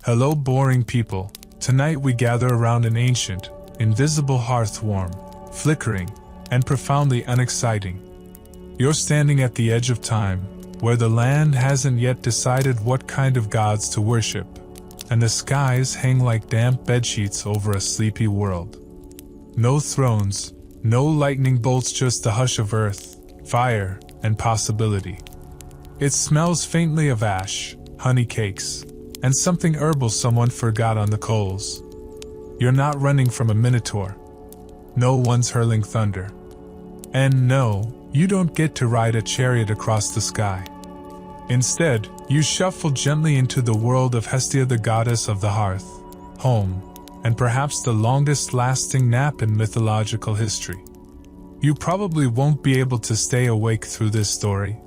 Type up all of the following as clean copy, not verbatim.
Hello boring people, tonight we gather around an ancient, invisible hearth warm, flickering, and profoundly unexciting. You're standing at the edge of time, where the land hasn't yet decided what kind of gods to worship, and the skies hang like damp bedsheets over a sleepy world. No thrones, no lightning bolts, just the hush of earth, fire, and possibility. It smells faintly of ash, honey cakes, and something herbal someone forgot on the coals. You're not running from a minotaur. No one's hurling thunder. And no, you don't get to ride a chariot across the sky. Instead, you shuffle gently into the world of Hestia, the goddess of the hearth, home, and perhaps the longest-lasting nap in mythological history. You probably won't be able to stay awake through this story.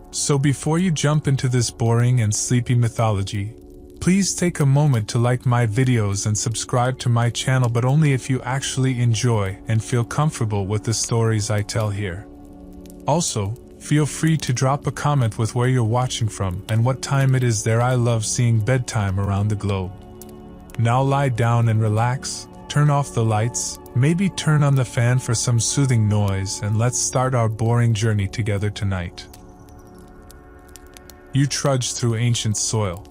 So before you jump into this boring and sleepy mythology, please take a moment to like my videos and subscribe to my channel, but only if you actually enjoy and feel comfortable with the stories I tell here. Also, feel free to drop a comment with where you're watching from and what time it is there. I love seeing bedtime around the globe. Now lie down and relax, turn off the lights, maybe turn on the fan for some soothing noise, and let's start our boring journey together tonight. You trudge through ancient soil.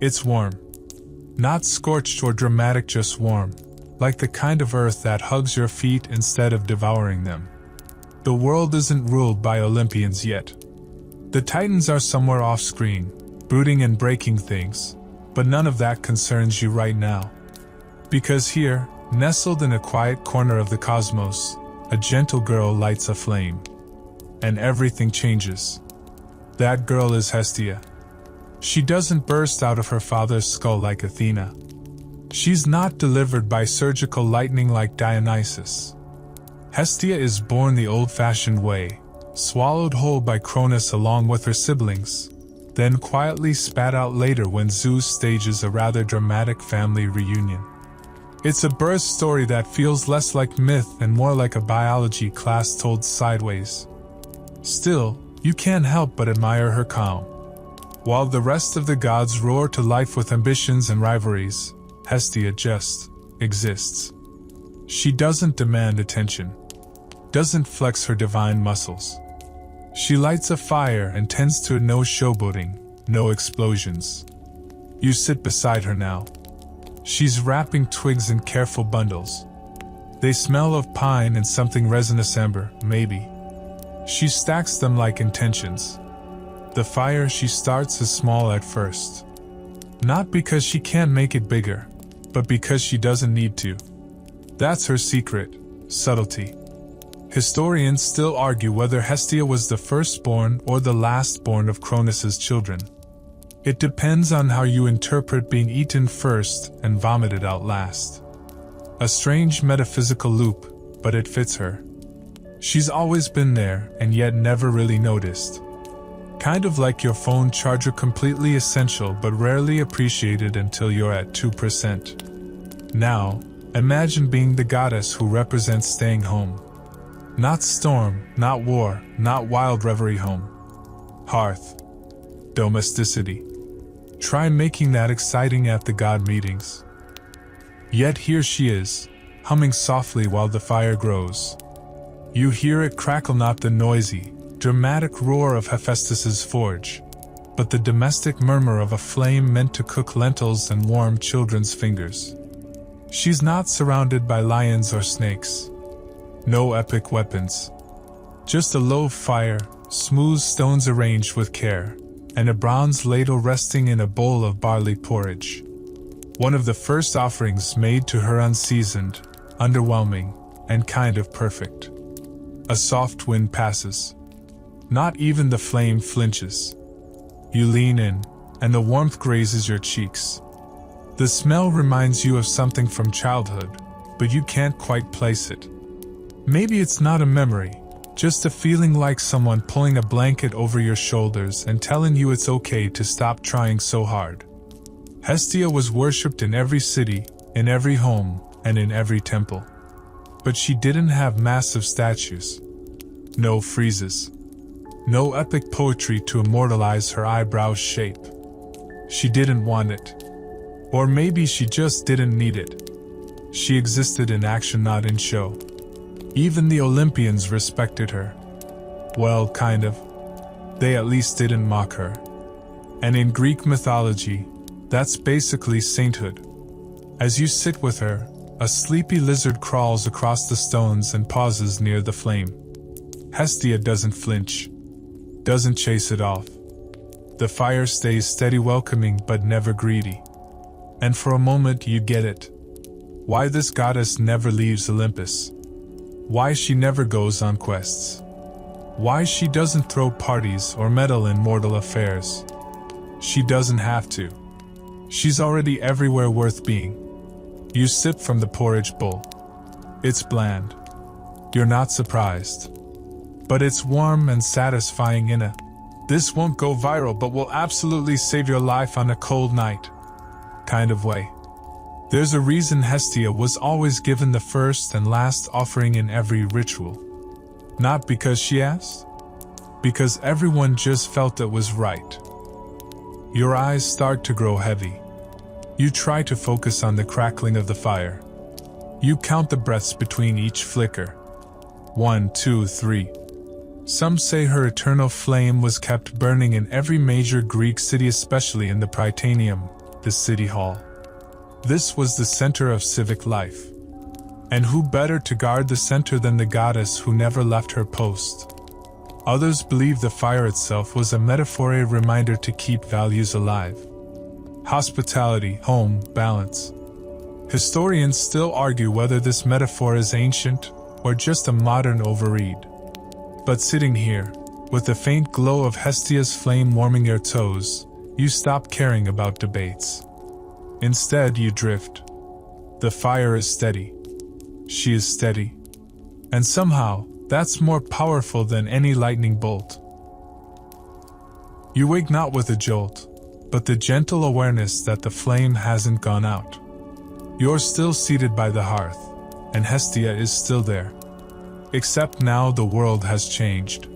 It's warm. Not scorched or dramatic, just warm, like the kind of earth that hugs your feet instead of devouring them. The world isn't ruled by Olympians yet. The Titans are somewhere off-screen, brooding and breaking things, but none of that concerns you right now. Because here, nestled in a quiet corner of the cosmos, a gentle girl lights a flame. And everything changes. That girl is Hestia. She doesn't burst out of her father's skull like Athena. She's not delivered by surgical lightning like Dionysus. Hestia is born the old-fashioned way, swallowed whole by Cronus along with her siblings, then quietly spat out later when Zeus stages a rather dramatic family reunion. It's a birth story that feels less like myth and more like a biology class told sideways. Still, you can't help but admire her calm. While the rest of the gods roar to life with ambitions and rivalries, Hestia just exists. She doesn't demand attention, doesn't flex her divine muscles. She lights a fire and tends to no showboating, no explosions. You sit beside her now. She's wrapping twigs in careful bundles. They smell of pine and something resinous amber, maybe. She stacks them like intentions. The fire she starts is small at first. Not because she can't make it bigger, but because she doesn't need to. That's her secret, subtlety. Historians still argue whether Hestia was the firstborn or the lastborn of Cronus's children. It depends on how you interpret being eaten first and vomited out last. A strange metaphysical loop, but it fits her. She's always been there and yet never really noticed. Kind of like your phone charger, completely essential but rarely appreciated until you're at 2%. Now, imagine being the goddess who represents staying home. Not storm, not war, not wild reverie, home. Hearth. Domesticity. Try making that exciting at the god meetings. Yet here she is, humming softly while the fire grows. You hear it crackle, not the noisy, dramatic roar of Hephaestus's forge, but the domestic murmur of a flame meant to cook lentils and warm children's fingers. She's not surrounded by lions or snakes. No epic weapons. Just a low fire, smooth stones arranged with care, and a bronze ladle resting in a bowl of barley porridge. One of the first offerings made to her, unseasoned, underwhelming, and kind of perfect. A soft wind passes. Not even the flame flinches. You lean in, and the warmth grazes your cheeks. The smell reminds you of something from childhood, but you can't quite place it. Maybe it's not a memory, just a feeling like someone pulling a blanket over your shoulders and telling you it's okay to stop trying so hard. Hestia was worshipped in every city, in every home, and in every temple. But she didn't have massive statues. No friezes. No epic poetry to immortalize her eyebrow's shape. She didn't want it. Or maybe she just didn't need it. She existed in action, not in show. Even the Olympians respected her. Well, kind of. They at least didn't mock her. And in Greek mythology, that's basically sainthood. As you sit with her, a sleepy lizard crawls across the stones and pauses near the flame. Hestia doesn't flinch, doesn't chase it off. The fire stays steady, welcoming but never greedy. And for a moment you get it. Why this goddess never leaves Olympus. Why she never goes on quests. Why she doesn't throw parties or meddle in mortal affairs. She doesn't have to. She's already everywhere worth being. You sip from the porridge bowl. It's bland. You're not surprised. But it's warm and satisfying in a "this won't go viral but will absolutely save your life on a cold night" kind of way. There's a reason Hestia was always given the first and last offering in every ritual. Not because she asked, because everyone just felt it was right. Your eyes start to grow heavy. You try to focus on the crackling of the fire. You count the breaths between each flicker. 1, 2, 3. Some say her eternal flame was kept burning in every major Greek city, especially in the Prytaneum, the city hall. This was the center of civic life. And who better to guard the center than the goddess who never left her post? Others believe the fire itself was a metaphor, a reminder to keep values alive. Hospitality, home, balance. Historians still argue whether this metaphor is ancient or just a modern overread. But sitting here, with the faint glow of Hestia's flame warming your toes, you stop caring about debates. Instead, you drift. The fire is steady. She is steady. And somehow, that's more powerful than any lightning bolt. You wake not with a jolt, but the gentle awareness that the flame hasn't gone out. You're still seated by the hearth, and Hestia is still there. Except now the world has changed.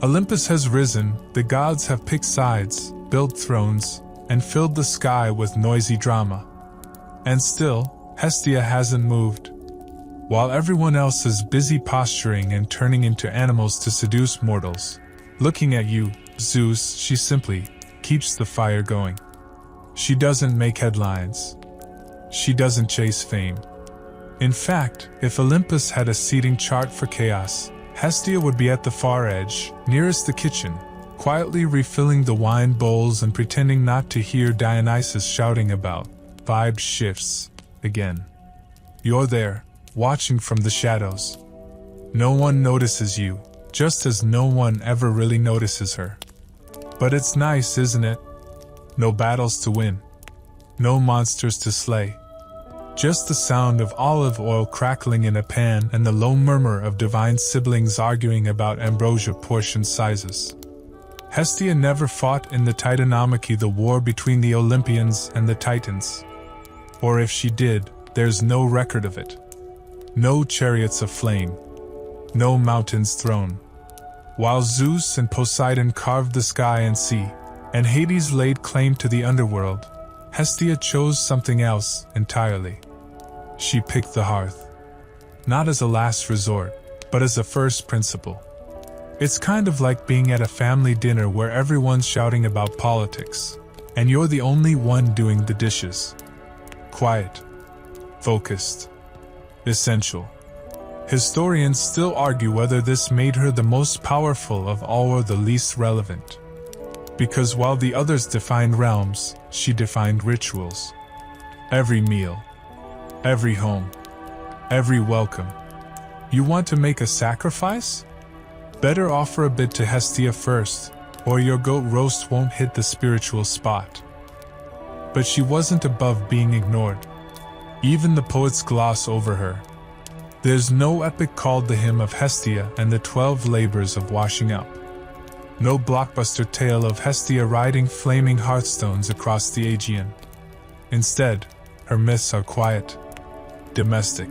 Olympus has risen, the gods have picked sides, built thrones, and filled the sky with noisy drama. And still, Hestia hasn't moved. While everyone else is busy posturing and turning into animals to seduce mortals, looking at you, Zeus, she simply keeps the fire going. She doesn't make headlines. She doesn't chase fame. In fact, if Olympus had a seating chart for chaos, Hestia would be at the far edge, nearest the kitchen, quietly refilling the wine bowls and pretending not to hear Dionysus shouting about vibe shifts again. You're there, watching from the shadows. No one notices you, just as no one ever really notices her. But it's nice, isn't it? No battles to win. No monsters to slay. Just the sound of olive oil crackling in a pan and the low murmur of divine siblings arguing about ambrosia portion sizes. Hestia never fought in the Titanomachy, the war between the Olympians and the Titans. Or if she did, there's no record of it. No chariots of flame. No mountains thrown. While Zeus and Poseidon carved the sky and sea, and Hades laid claim to the underworld, Hestia chose something else entirely. She picked the hearth. Not as a last resort, but as a first principle. It's kind of like being at a family dinner where everyone's shouting about politics, and you're the only one doing the dishes. Quiet. Focused. Essential. Historians still argue whether this made her the most powerful of all or the least relevant. Because while the others defined realms, she defined rituals. Every meal. Every home. Every welcome. You want to make a sacrifice? Better offer a bit to Hestia first, or your goat roast won't hit the spiritual spot. But she wasn't above being ignored. Even the poets gloss over her. There's no epic called the Hymn of Hestia and the 12 Labors of Washing Up. No blockbuster tale of Hestia riding flaming hearthstones across the Aegean. Instead, her myths are quiet, domestic.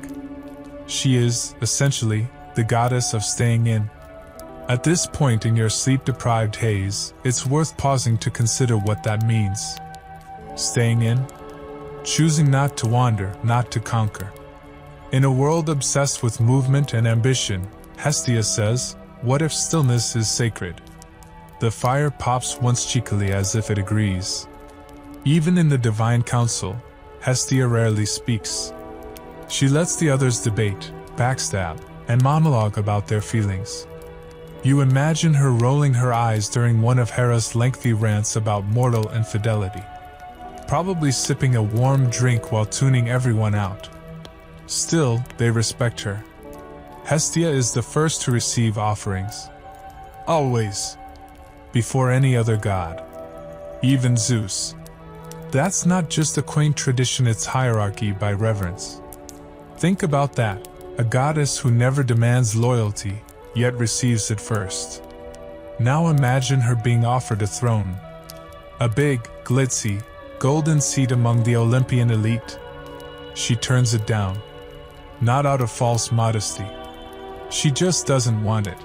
She is, essentially, the goddess of staying in. At this point in your sleep-deprived haze, it's worth pausing to consider what that means. Staying in? choosing not to wander, not to conquer. In a world obsessed with movement and ambition, Hestia says, "What if stillness is sacred?" The fire pops once cheekily as if it agrees. Even in the divine council, Hestia rarely speaks. She lets the others debate, backstab, and monologue about their feelings. You imagine her rolling her eyes during one of Hera's lengthy rants about mortal infidelity, probably sipping a warm drink while tuning everyone out. Still, they respect her. Hestia is the first to receive offerings. Always. Before any other god. Even Zeus. That's not just a quaint tradition, it's hierarchy by reverence. Think about that, a goddess who never demands loyalty, yet receives it first. Now imagine her being offered a throne. A big, glitzy, golden seat among the Olympian elite. She turns it down. Not out of false modesty. She just doesn't want it.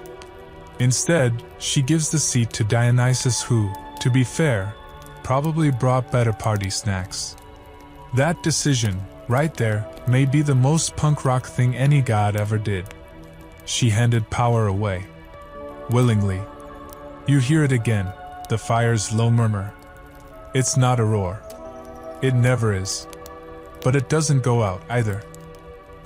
Instead, she gives the seat to Dionysus who, to be fair, probably brought better party snacks. That decision, right there, may be the most punk rock thing any god ever did. She handed power away. Willingly. You hear it again, the fire's low murmur. It's not a roar. It never is. But it doesn't go out either.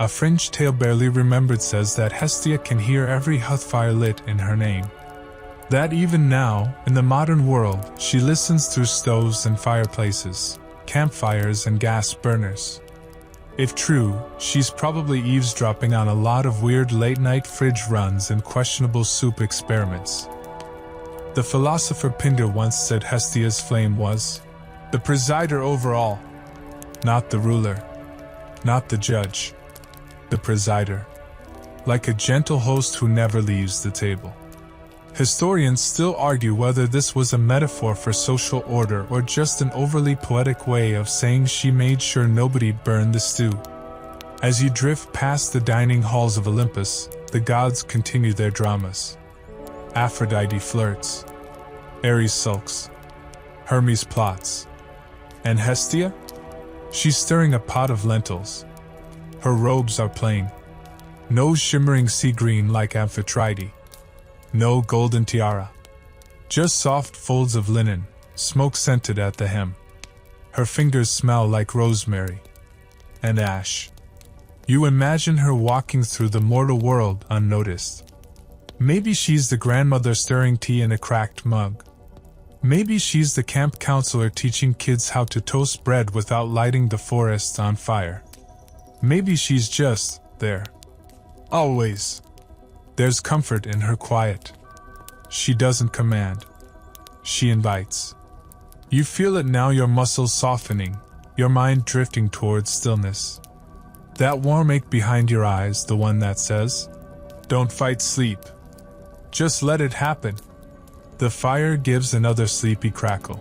A fringe tale barely remembered says that Hestia can hear every hearthfire lit in her name. That even now, in the modern world, she listens through stoves and fireplaces, campfires and gas burners. If true, she's probably eavesdropping on a lot of weird late-night fridge runs and questionable soup experiments. The philosopher Pindar once said Hestia's flame was the presider over all. Not the ruler. Not the judge. The presider. Like a gentle host who never leaves the table. Historians still argue whether this was a metaphor for social order or just an overly poetic way of saying she made sure nobody burned the stew. As you drift past the dining halls of Olympus, the gods continue their dramas. Aphrodite flirts. Ares sulks. Hermes plots. And Hestia? She's stirring a pot of lentils. Her robes are plain. No shimmering sea green like Amphitrite. No golden tiara. Just soft folds of linen, smoke-scented at the hem. Her fingers smell like rosemary and ash. You imagine her walking through the mortal world unnoticed. Maybe she's the grandmother stirring tea in a cracked mug. Maybe she's the camp counselor teaching kids how to toast bread without lighting the forests on fire. Maybe she's just there. Always. There's comfort in her quiet. She doesn't command. She invites. You feel it now, your muscles softening, your mind drifting towards stillness. That warm ache behind your eyes, the one that says, "Don't fight sleep. Just let it happen." The fire gives another sleepy crackle.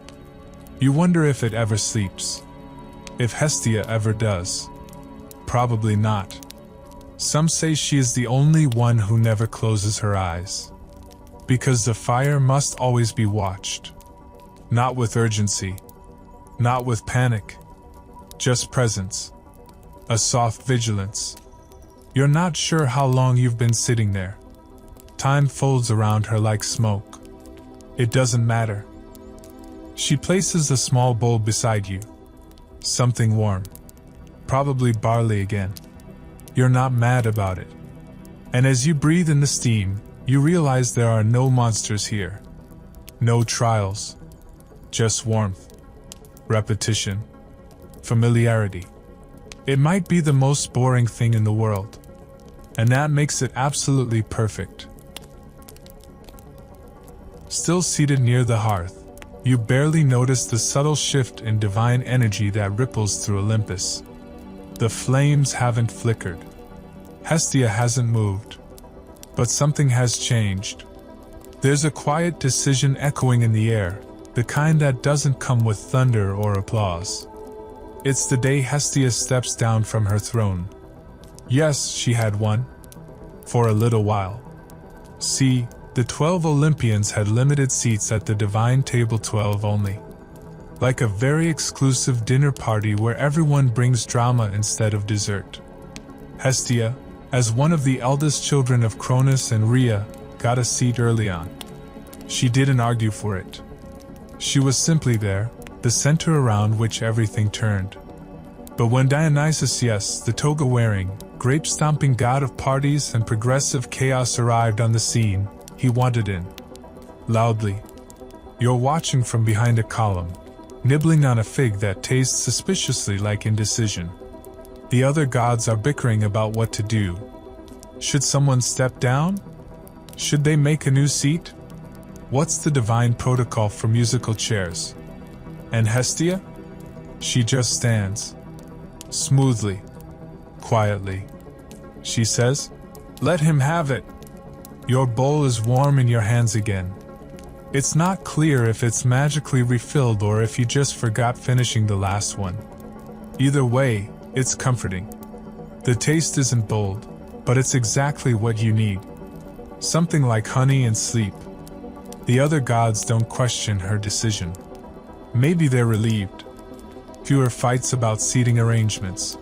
You wonder if it ever sleeps. If Hestia ever does. Probably not. Some say she is the only one who never closes her eyes. Because the fire must always be watched. Not with urgency. Not with panic. Just presence. A soft vigilance. You're not sure how long you've been sitting there. Time folds around her like smoke. It doesn't matter. She places a small bowl beside you. Something warm. Probably barley again. You're not mad about it. And as you breathe in the steam, you realize there are no monsters here. No trials. Just warmth. Repetition. Familiarity. It might be the most boring thing in the world. And that makes it absolutely perfect. Still seated near the hearth, you barely notice the subtle shift in divine energy that ripples through Olympus. The flames haven't flickered. Hestia hasn't moved. But something has changed. There's a quiet decision echoing in the air, the kind that doesn't come with thunder or applause. It's the day Hestia steps down from her throne. Yes, she had one. For a little while. See, the 12 Olympians had limited seats at the divine table, 12 only. like a very exclusive dinner party where everyone brings drama instead of dessert. Hestia, as one of the eldest children of Cronus and Rhea, got a seat early on. She didn't argue for it. She was simply there, the center around which everything turned. But when Dionysus, yes, the toga-wearing, grape-stomping god of parties and progressive chaos arrived on the scene, he wanted in. Loudly. You're watching from behind a column, nibbling on a fig that tastes suspiciously like indecision. The other gods are bickering about what to do. Should someone step down? Should they make a new seat? What's the divine protocol for musical chairs? And Hestia? She just stands. Smoothly. Quietly. She says, "Let him have it. Your bowl is warm in your hands again." It's not clear if it's magically refilled or if you just forgot finishing the last one. Either way, it's comforting. The taste isn't bold, but it's exactly what you need. Something like honey and sleep. The other gods don't question her decision. Maybe they're relieved. Fewer fights about seating arrangements.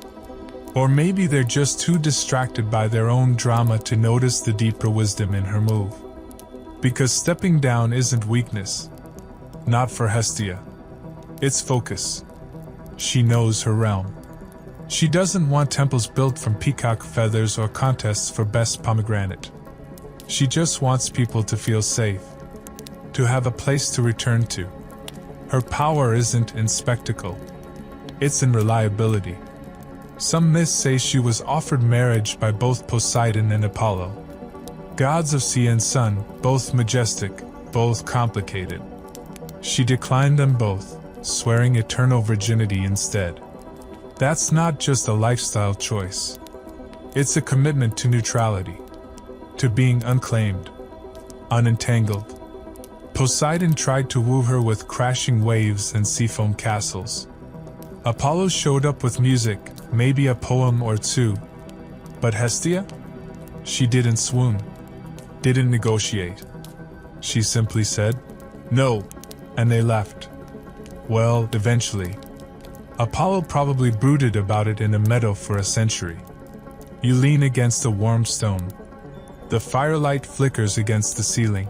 Or maybe they're just too distracted by their own drama to notice the deeper wisdom in her move. Because stepping down isn't weakness. Not for Hestia. It's focus. She knows her realm. She doesn't want temples built from peacock feathers or contests for best pomegranate. She just wants people to feel safe. To have a place to return to. Her power isn't in spectacle. It's in reliability. Some myths say she was offered marriage by both Poseidon and Apollo. Gods of sea and sun, both majestic, both complicated. She declined them both, swearing eternal virginity instead. That's not just a lifestyle choice. It's a commitment to neutrality. To being unclaimed. Unentangled. Poseidon tried to woo her with crashing waves and seafoam castles. Apollo showed up with music, maybe a poem or two. But Hestia? She didn't swoon. Didn't negotiate. She simply said, "No," and they left. Well, eventually. Apollo probably brooded about it in a meadow for a century. You lean against a warm stone. The firelight flickers against the ceiling.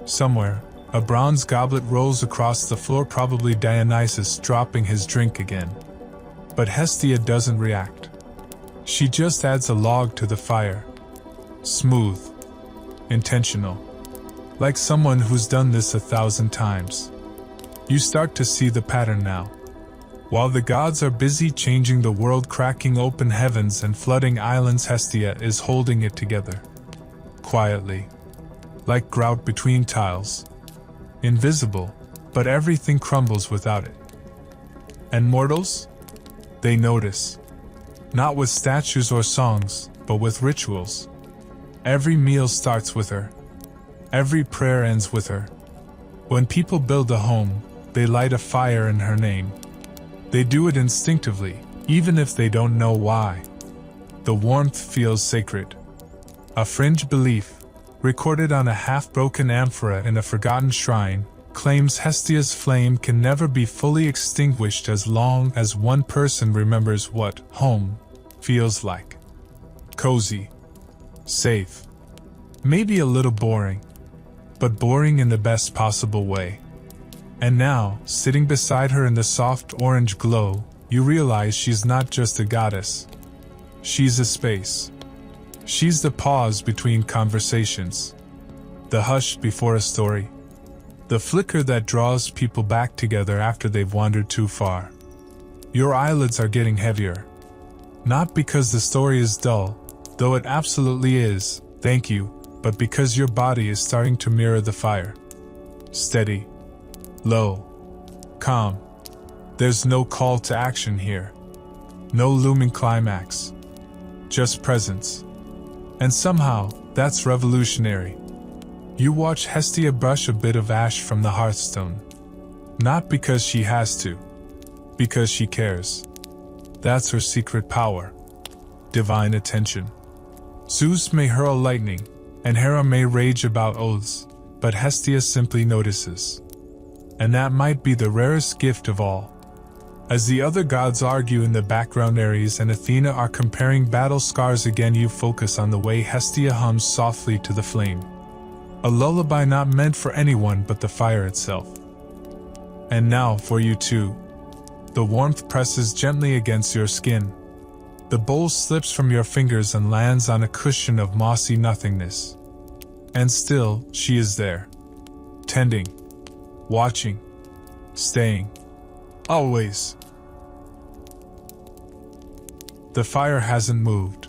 Somewhere, a bronze goblet rolls across the floor, probably Dionysus dropping his drink again. But Hestia doesn't react. She just adds a log to the fire. Smooth. Intentional. Like someone who's done this 1,000 times. You start to see the pattern now. While the gods are busy changing the world, cracking open heavens and flooding islands, Hestia is holding it together. Quietly. Like grout between tiles. Invisible, but everything crumbles without it. And mortals? They notice. Not with statues or songs, but with rituals. Every meal starts with her. Every prayer ends with her. When people build a home, they light a fire in her name. They do it instinctively, even if they don't know why. The warmth feels sacred. A fringe belief, recorded on a half-broken amphora in a forgotten shrine, claims Hestia's flame can never be fully extinguished as long as one person remembers what home feels like. Cozy. Safe. Maybe a little boring. But boring in the best possible way. And now, sitting beside her in the soft orange glow, you realize she's not just a goddess. She's a space. She's the pause between conversations. The hush before a story. The flicker that draws people back together after they've wandered too far. Your eyelids are getting heavier. Not because the story is dull, though it absolutely is, thank you, but because your body is starting to mirror the fire. Steady. Low. Calm. There's no call to action here. No looming climax. Just presence. And somehow, that's revolutionary. You watch Hestia brush a bit of ash from the hearthstone. Not because she has to. Because she cares. That's her secret power. Divine attention. Zeus may hurl lightning, and Hera may rage about oaths, but Hestia simply notices. and that might be the rarest gift of all. As the other gods argue in the background, Ares and Athena are comparing battle scars again. You focus on the way Hestia hums softly to the flame. A lullaby not meant for anyone but the fire itself. And now for you too. The warmth presses gently against your skin. The bowl slips from your fingers and lands on a cushion of mossy nothingness. And still, she is there. Tending. Watching. Staying. Always. The fire hasn't moved.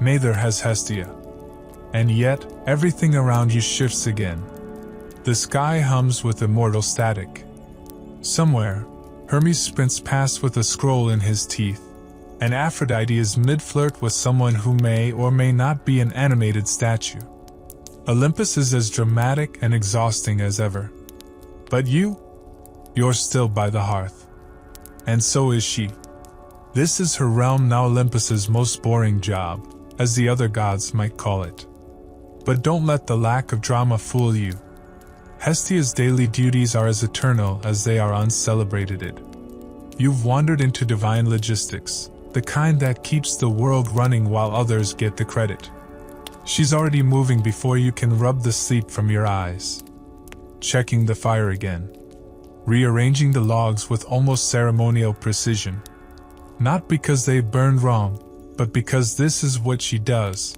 Neither has Hestia. And yet, everything around you shifts again. The sky hums with immortal static. Somewhere, Hermes sprints past with a scroll in his teeth, and Aphrodite is mid-flirt with someone who may or may not be an animated statue. Olympus is as dramatic and exhausting as ever. But you're still by the hearth. And so is she. This is her realm now, Olympus's most boring job, as the other gods might call it. But don't let the lack of drama fool you. Hestia's daily duties are as eternal as they are uncelebrated. You've wandered into divine logistics, the kind that keeps the world running while others get the credit. She's already moving before you can rub the sleep from your eyes. Checking the fire again. Rearranging the logs with almost ceremonial precision. Not because they burned wrong, but because this is what she does.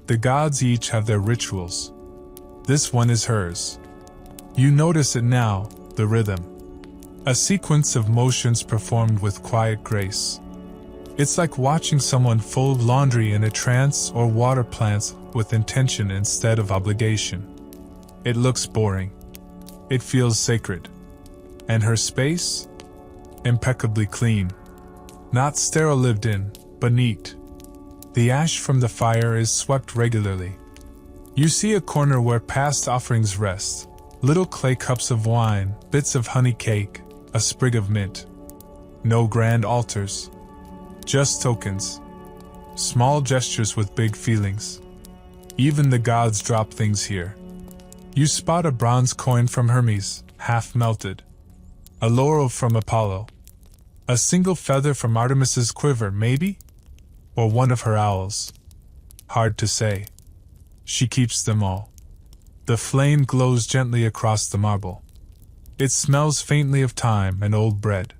The gods each have their rituals. This one is hers. You notice it now, the rhythm. A sequence of motions performed with quiet grace. It's like watching someone fold laundry in a trance or water plants with intention instead of obligation. It looks boring. It feels sacred. And her space? Impeccably clean. Not sterile lived in, but neat. The ash from the fire is swept regularly. You see a corner where past offerings rest. Little clay cups of wine, bits of honey cake, a sprig of mint. No grand altars. Just tokens. Small gestures with big feelings. Even the gods drop things here. You spot a bronze coin from Hermes, half melted. A laurel from Apollo. A single feather from Artemis's quiver, maybe? Or one of her owls. Hard to say. She keeps them all. The flame glows gently across the marble. It smells faintly of thyme and old bread.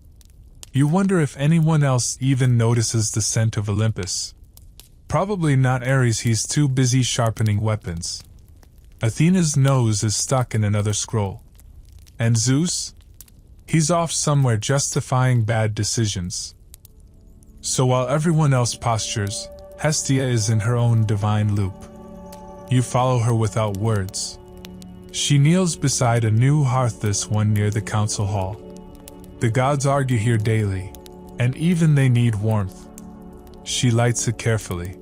You wonder if anyone else even notices the scent of Olympus. Probably not Ares, he's too busy sharpening weapons. Athena's nose is stuck in another scroll. And Zeus? He's off somewhere justifying bad decisions. So while everyone else postures, Hestia is in her own divine loop. You follow her without words. She kneels beside a new hearth, this one near the council hall. The gods argue here daily, and even they need warmth. She lights it carefully.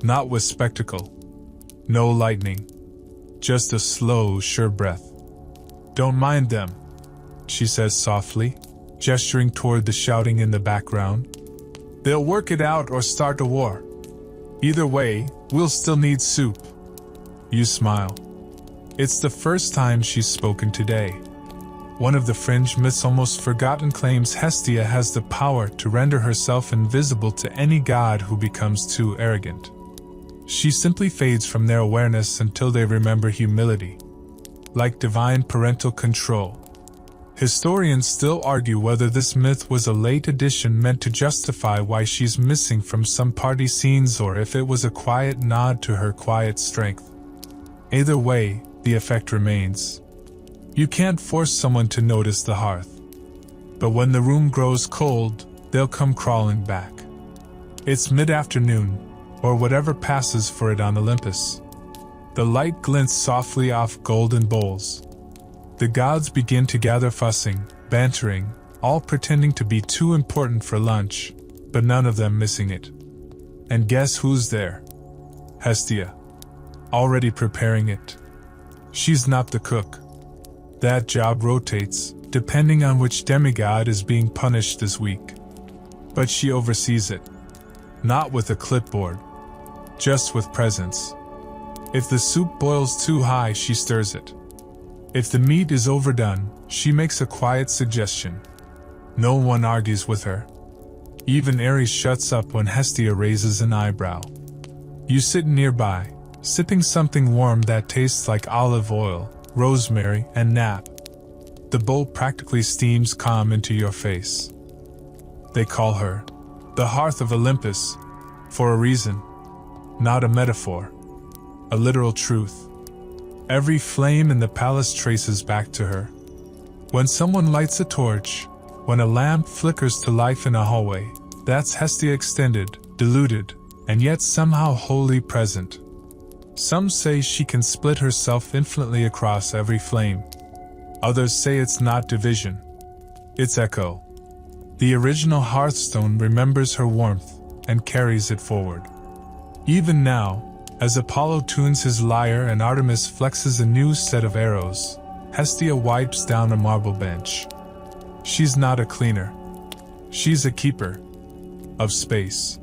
Not with spectacle. No lightning. Just a slow, sure breath. Don't mind them, she says softly, gesturing toward the shouting in the background. They'll work it out or start a war. Either way, we'll still need soup. You smile. It's the first time she's spoken today. One of the fringe myths almost forgotten claims Hestia has the power to render herself invisible to any god who becomes too arrogant. She simply fades from their awareness until they remember humility. Like divine parental control. Historians still argue whether this myth was a late addition meant to justify why she's missing from some party scenes or if it was a quiet nod to her quiet strength. Either way, the effect remains. You can't force someone to notice the hearth. But when the room grows cold, they'll come crawling back. It's mid-afternoon, or whatever passes for it on Olympus. The light glints softly off golden bowls. The gods begin to gather, fussing, bantering, all pretending to be too important for lunch, but none of them missing it. And guess who's there? Hestia. Already preparing it. She's not the cook. That job rotates, depending on which demigod is being punished this week. But she oversees it. Not with a clipboard. Just with presence. If the soup boils too high, she stirs it. If the meat is overdone, she makes a quiet suggestion. No one argues with her. Even Ares shuts up when Hestia raises an eyebrow. You sit nearby, sipping something warm that tastes like olive oil, rosemary, and nap. The bowl practically steams calm into your face. They call her the Hearth of Olympus, for a reason. Not a metaphor. A literal truth. Every flame in the palace traces back to her. When someone lights a torch, when a lamp flickers to life in a hallway, that's Hestia extended, diluted, and yet somehow wholly present. Some say she can split herself infinitely across every flame. Others say it's not division. It's echo. The original hearthstone remembers her warmth and carries it forward. Even now, as Apollo tunes his lyre and Artemis flexes a new set of arrows, Hestia wipes down a marble bench. She's not a cleaner. She's a keeper. Of space.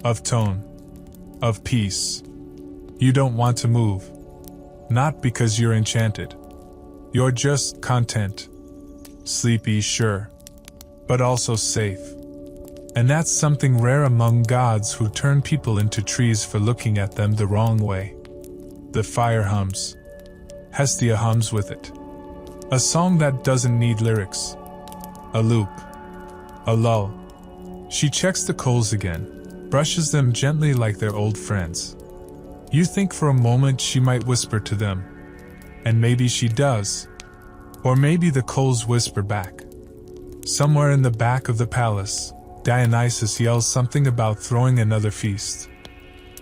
Of tone. Of peace. You don't want to move. Not because you're enchanted. You're just content. Sleepy, sure. But also safe. And that's something rare among gods who turn people into trees for looking at them the wrong way. The fire hums. Hestia hums with it. A song that doesn't need lyrics. A loop. A lull. She checks the coals again, brushes them gently like they're old friends. You think for a moment she might whisper to them. And maybe she does. Or maybe the coals whisper back. Somewhere in the back of the palace, Dionysus yells something about throwing another feast.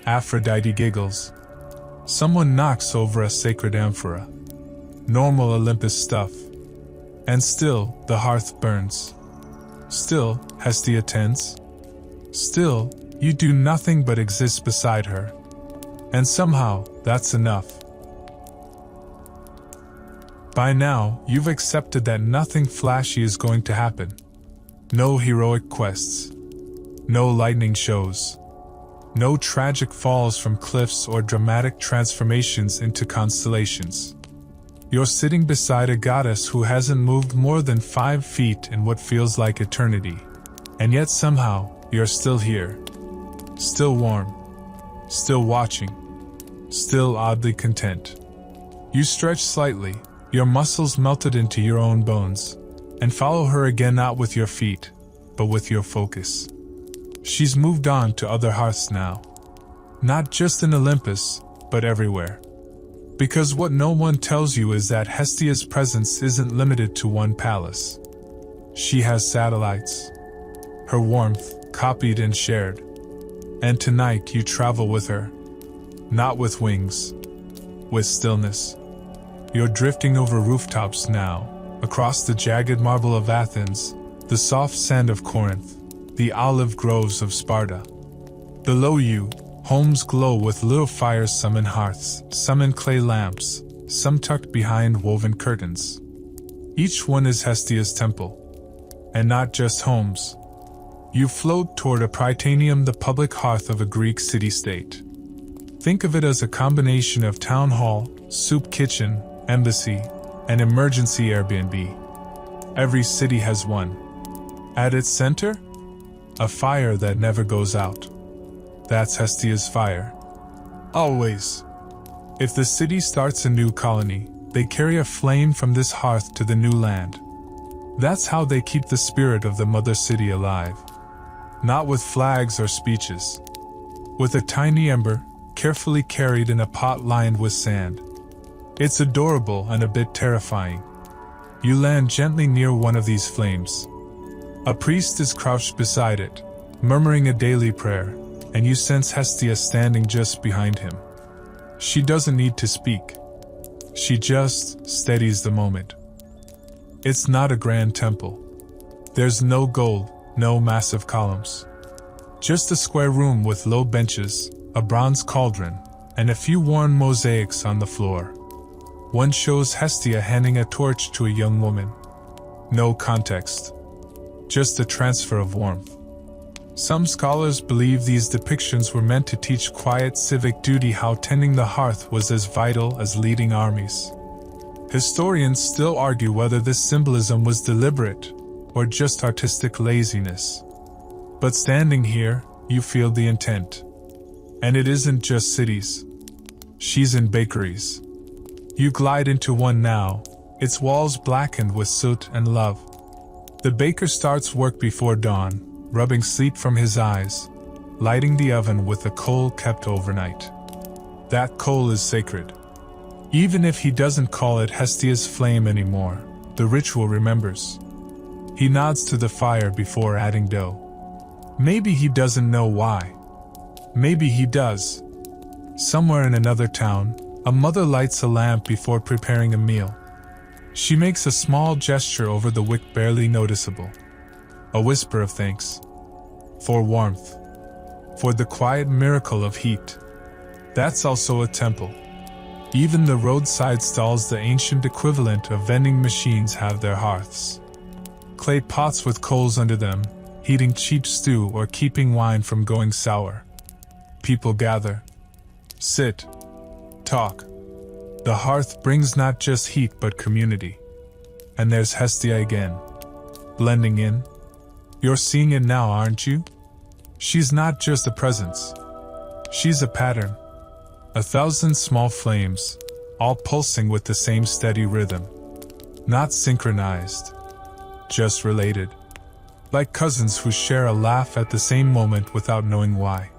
Aphrodite giggles. Someone knocks over a sacred amphora. Normal Olympus stuff. And still, the hearth burns. Still, Hestia tends. Still, you do nothing but exist beside her. And somehow, that's enough. By now, you've accepted that nothing flashy is going to happen. No heroic quests. No lightning shows. No tragic falls from cliffs or dramatic transformations into constellations. You're sitting beside a goddess who hasn't moved more than 5 feet in what feels like eternity. And yet somehow, you're still here. Still warm. Still watching. Still oddly content. You stretch slightly, your muscles melted into your own bones, and follow her again, not with your feet, but with your focus. She's moved on to other hearths now. Not just in Olympus, but everywhere. Because what no one tells you is that Hestia's presence isn't limited to one palace. She has satellites. Her warmth, copied and shared. And tonight you travel with her. Not with wings. With stillness. You're drifting over rooftops now, across the jagged marble of Athens, the soft sand of Corinth, the olive groves of Sparta. Below you, homes glow with little fires, some in hearths, some in clay lamps, some tucked behind woven curtains. Each one is Hestia's temple. And not just homes. You float toward a Prytaneum, the public hearth of a Greek city-state. Think of it as a combination of town hall, soup kitchen, embassy, and emergency Airbnb. Every city has one. At its center, a fire that never goes out. That's Hestia's fire. Always. If the city starts a new colony, they carry a flame from this hearth to the new land. That's how they keep the spirit of the mother city alive. Not with flags or speeches. With a tiny ember, carefully carried in a pot lined with sand. It's adorable and a bit terrifying. You land gently near one of these flames. A priest is crouched beside it, murmuring a daily prayer, and you sense Hestia standing just behind him. She doesn't need to speak. She just steadies the moment. It's not a grand temple. There's no gold, no massive columns. Just a square room with low benches, a bronze cauldron, and a few worn mosaics on the floor. One shows Hestia handing a torch to a young woman. No context. Just a transfer of warmth. Some scholars believe these depictions were meant to teach quiet civic duty, how tending the hearth was as vital as leading armies. Historians still argue whether this symbolism was deliberate or just artistic laziness. But standing here, you feel the intent. And it isn't just cities. She's in bakeries. You glide into one now, its walls blackened with soot and love. The baker starts work before dawn, rubbing sleep from his eyes, lighting the oven with a coal kept overnight. That coal is sacred. Even if he doesn't call it Hestia's flame anymore, the ritual remembers. He nods to the fire before adding dough. Maybe he doesn't know why. Maybe he does. Somewhere in another town, a mother lights a lamp before preparing a meal. She makes a small gesture over the wick, barely noticeable. A whisper of thanks. For warmth. For the quiet miracle of heat. That's also a temple. Even the roadside stalls, the ancient equivalent of vending machines, have their hearths. Clay pots with coals under them, heating cheap stew or keeping wine from going sour. People gather. Sit. Talk. The hearth brings not just heat but community. And there's Hestia again. Blending in. You're seeing it now, aren't you? She's not just a presence. She's a pattern. 1,000 small flames, all pulsing with the same steady rhythm. Not synchronized. Just related. Like cousins who share a laugh at the same moment without knowing why.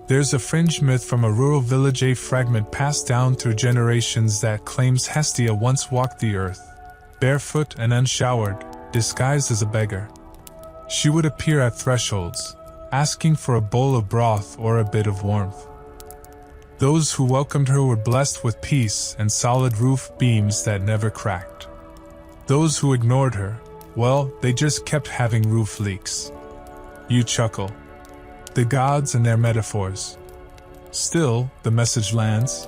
There's a fringe myth from a rural village, a fragment passed down through generations, that claims Hestia once walked the earth, barefoot and unshowered, disguised as a beggar. She would appear at thresholds, asking for a bowl of broth or a bit of warmth. Those who welcomed her were blessed with peace and solid roof beams that never cracked. Those who ignored her, well, they just kept having roof leaks. You chuckle. The gods and their metaphors. Still, the message lands.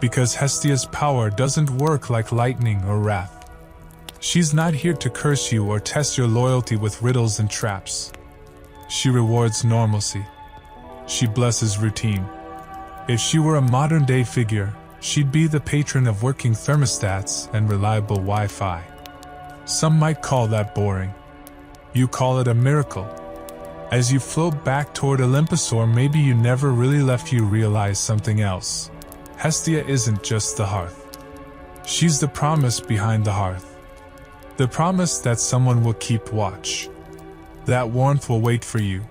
Because Hestia's power doesn't work like lightning or wrath. She's not here to curse you or test your loyalty with riddles and traps. She rewards normalcy. She blesses routine. If she were a modern-day figure, she'd be the patron of working thermostats and reliable Wi-Fi. Some might call that boring. You call it a miracle. As you float back toward Olympus, or maybe you never really left, you realize something else. Hestia isn't just the hearth. She's the promise behind the hearth. The promise that someone will keep watch. That warmth will wait for you.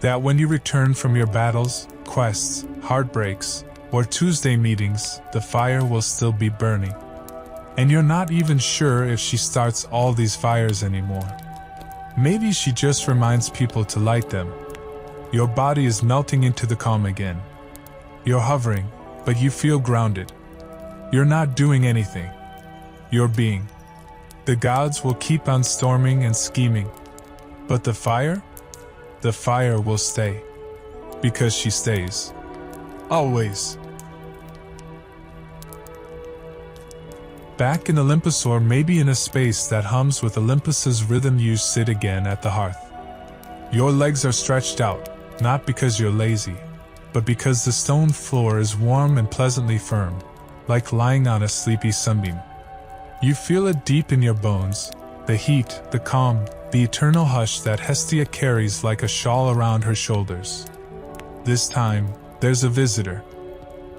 That when you return from your battles, quests, heartbreaks, or Tuesday meetings, the fire will still be burning. And you're not even sure if she starts all these fires anymore. Maybe she just reminds people to light them. Your body is melting into the calm again. You're hovering, but you feel grounded. You're not doing anything. You're being. The gods will keep on storming and scheming. But the fire? The fire will stay. Because she stays. Always. Back in Olympus, or maybe in a space that hums with Olympus's rhythm, you sit again at the hearth. Your legs are stretched out, not because you're lazy, but because the stone floor is warm and pleasantly firm, like lying on a sleepy sunbeam. You feel it deep in your bones, the heat, the calm, the eternal hush that Hestia carries like a shawl around her shoulders. This time, there's a visitor.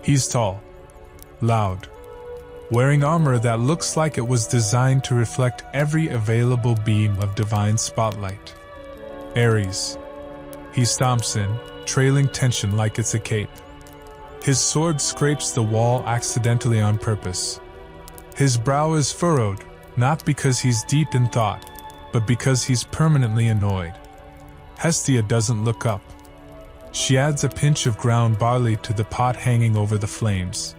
He's tall, loud, wearing armor that looks like it was designed to reflect every available beam of divine spotlight. Ares. He stomps in, trailing tension like it's a cape. His sword scrapes the wall accidentally on purpose. His brow is furrowed, not because he's deep in thought, but because he's permanently annoyed. Hestia doesn't look up. She adds a pinch of ground barley to the pot hanging over the flames.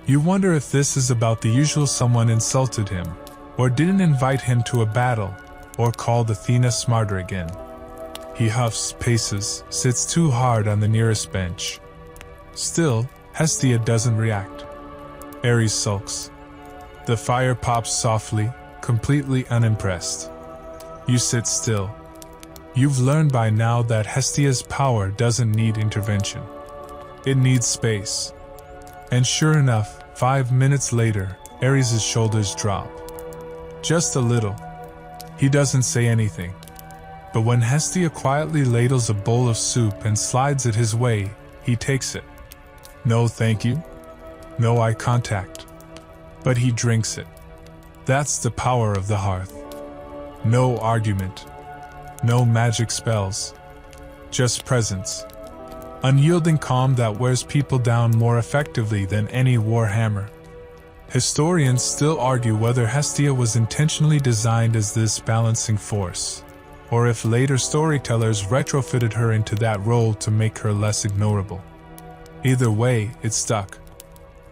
You wonder if this is about the usual someone insulted him, or didn't invite him to a battle, or called Athena smarter again. He huffs, paces, sits too hard on the nearest bench. Still, Hestia doesn't react. Ares sulks. The fire pops softly, completely unimpressed. You sit still. You've learned by now that Hestia's power doesn't need intervention. It needs space. And sure enough, 5 minutes later, Ares' shoulders drop. Just a little. He doesn't say anything. But when Hestia quietly ladles a bowl of soup and slides it his way, he takes it. No thank you. No eye contact. But he drinks it. That's the power of the hearth. No argument. No magic spells. Just presence. Unyielding calm that wears people down more effectively than any war hammer. Historians still argue whether Hestia was intentionally designed as this balancing force, or if later storytellers retrofitted her into that role to make her less ignorable. Either way, it stuck.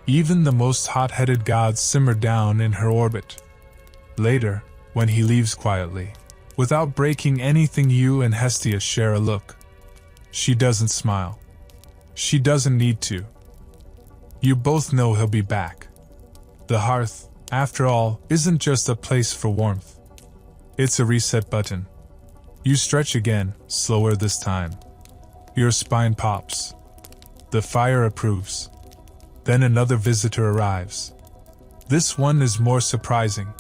Even the most hot-headed gods simmer down in her orbit. Later, when he leaves quietly, without breaking anything, you and Hestia share a look. She doesn't smile. She doesn't need to. You both know he'll be back. The hearth, after all, isn't just a place for warmth. It's a reset button. You stretch again, slower this time. Your spine pops. The fire approves. Then another visitor arrives. This one is more surprising.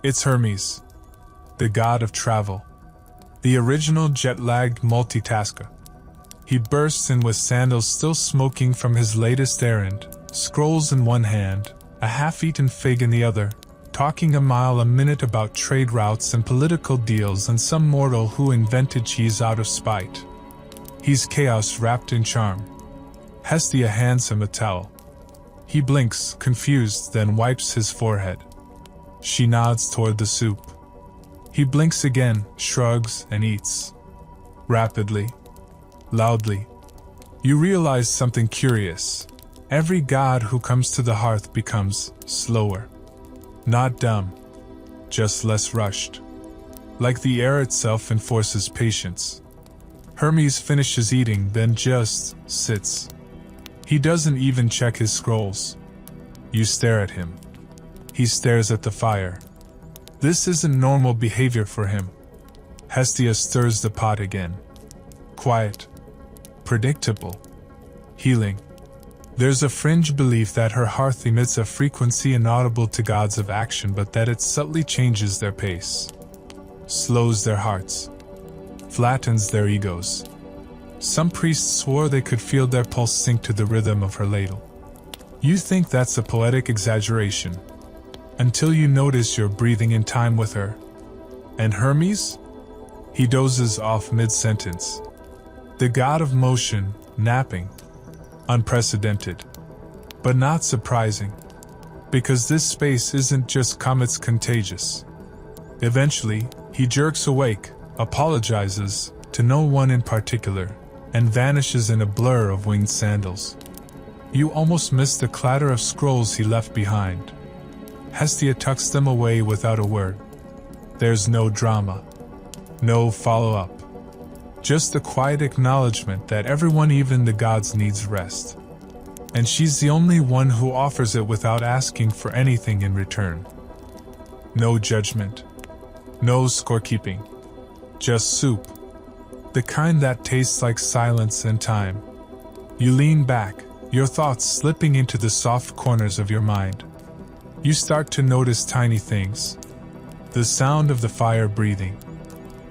It's Hermes, the god of travel. The original jet-lagged multitasker. He bursts in with sandals still smoking from his latest errand, scrolls in one hand, a half-eaten fig in the other, talking a mile a minute about trade routes and political deals and some mortal who invented cheese out of spite. He's chaos wrapped in charm. Hestia hands him a towel. He blinks, confused, then wipes his forehead. She nods toward the soup. He blinks again, shrugs, and eats. Rapidly. Loudly. You realize something curious. Every god who comes to the hearth becomes slower. Not dumb. Just less rushed. Like the air itself enforces patience. Hermes finishes eating, then just sits. He doesn't even check his scrolls. You stare at him. He stares at the fire. This isn't normal behavior for him. Hestia stirs the pot again. Quiet. Predictable. Healing. There's a fringe belief that her hearth emits a frequency inaudible to gods of action, but that it subtly changes their pace. Slows their hearts. Flattens their egos. Some priests swore they could feel their pulse sync to the rhythm of her ladle. You think that's a poetic exaggeration, until you notice you're breathing in time with her. And Hermes? He dozes off mid-sentence. The god of motion, napping. Unprecedented. But not surprising. Because this space isn't just comets contagious. Eventually, he jerks awake, apologizes, to no one in particular, and vanishes in a blur of winged sandals. You almost miss the clatter of scrolls he left behind. Hestia tucks them away without a word. There's no drama. No follow-up. Just a quiet acknowledgement that everyone, even the gods, needs rest. And she's the only one who offers it without asking for anything in return. No judgment. No scorekeeping. Just soup. The kind that tastes like silence and time. You lean back, your thoughts slipping into the soft corners of your mind. You start to notice tiny things. The sound of the fire breathing.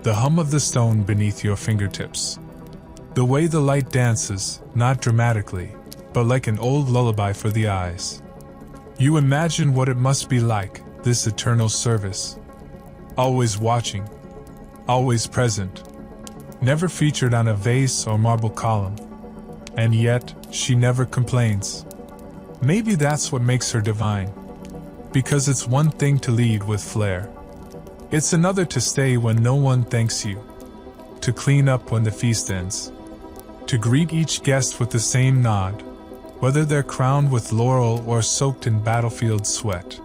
The hum of the stone beneath your fingertips. The way the light dances, not dramatically, but like an old lullaby for the eyes. You imagine what it must be like, this eternal service. Always watching. Always present. Never featured on a vase or marble column. And yet, she never complains. Maybe that's what makes her divine. Because it's one thing to lead with flair. It's another to stay when no one thanks you. To clean up when the feast ends. To greet each guest with the same nod, whether they're crowned with laurel or soaked in battlefield sweat.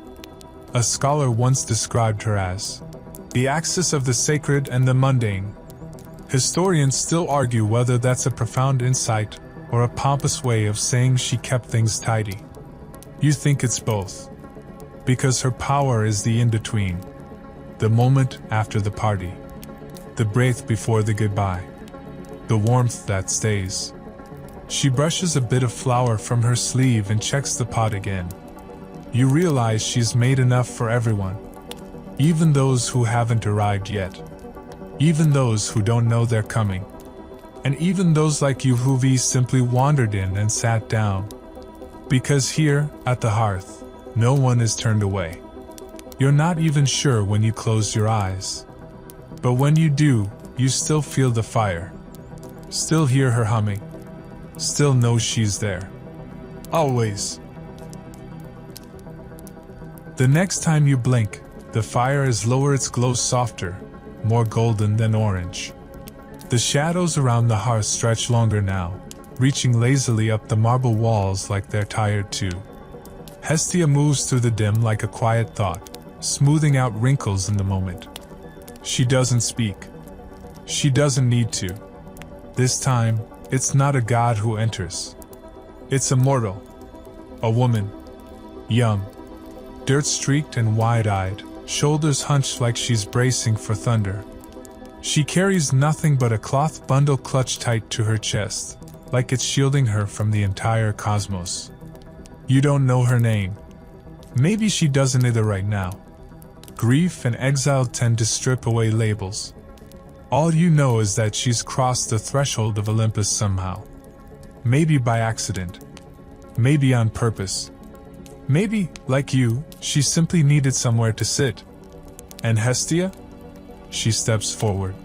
A scholar once described her as the axis of the sacred and the mundane. Historians still argue whether that's a profound insight or a pompous way of saying she kept things tidy. You think it's both. Because her power is the in-between. The moment after the party. The breath before the goodbye. The warmth that stays. She brushes a bit of flour from her sleeve and checks the pot again. You realize she's made enough for everyone. Even those who haven't arrived yet. Even those who don't know they're coming. And even those like you who've simply wandered in and sat down. Because here, at the hearth, no one is turned away. You're not even sure when you close your eyes. But when you do, you still feel the fire. Still hear her humming. Still know she's there. Always. The next time you blink, the fire is lower, its glow softer, more golden than orange. The shadows around the hearth stretch longer now, reaching lazily up the marble walls like they're tired too. Hestia moves through the dim like a quiet thought, smoothing out wrinkles in the moment. She doesn't speak. She doesn't need to. This time, it's not a god who enters. It's a mortal. A woman. Young. Dirt-streaked and wide-eyed, shoulders hunched like she's bracing for thunder. She carries nothing but a cloth bundle clutched tight to her chest, like it's shielding her from the entire cosmos. You don't know her name. Maybe she doesn't either right now. Grief and exile tend to strip away labels. All you know is that she's crossed the threshold of Olympus somehow. Maybe by accident. Maybe on purpose. Maybe, like you, she simply needed somewhere to sit. And Hestia? She steps forward.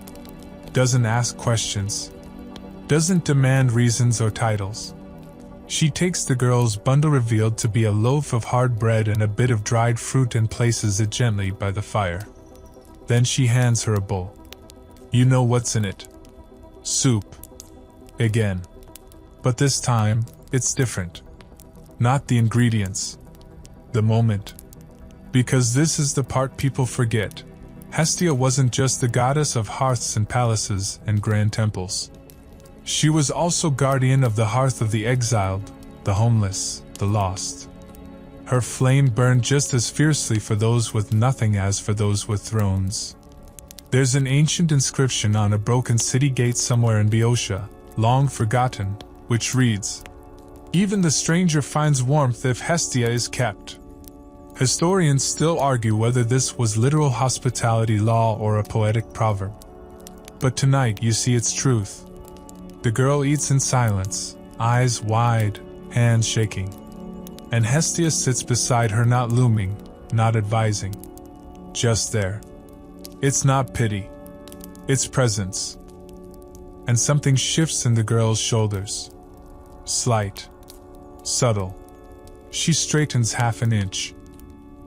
Doesn't ask questions. Doesn't demand reasons or titles. She takes the girl's bundle revealed to be a loaf of hard bread and a bit of dried fruit and places it gently by the fire. Then she hands her a bowl. You know what's in it. Soup. Again. But this time, it's different. Not the ingredients. The moment. Because this is the part people forget. Hestia wasn't just the goddess of hearths and palaces and grand temples. She was also guardian of the hearth of the exiled, the homeless, the lost. Her flame burned just as fiercely for those with nothing as for those with thrones. There's an ancient inscription on a broken city gate somewhere in Boeotia, long forgotten, which reads, "Even the stranger finds warmth if Hestia is kept." Historians still argue whether this was literal hospitality law or a poetic proverb. But tonight you see its truth. The girl eats in silence, eyes wide, hands shaking. And Hestia sits beside her, not looming, not advising. Just there. It's not pity. It's presence. And something shifts in the girl's shoulders. Slight. Subtle. She straightens half an inch.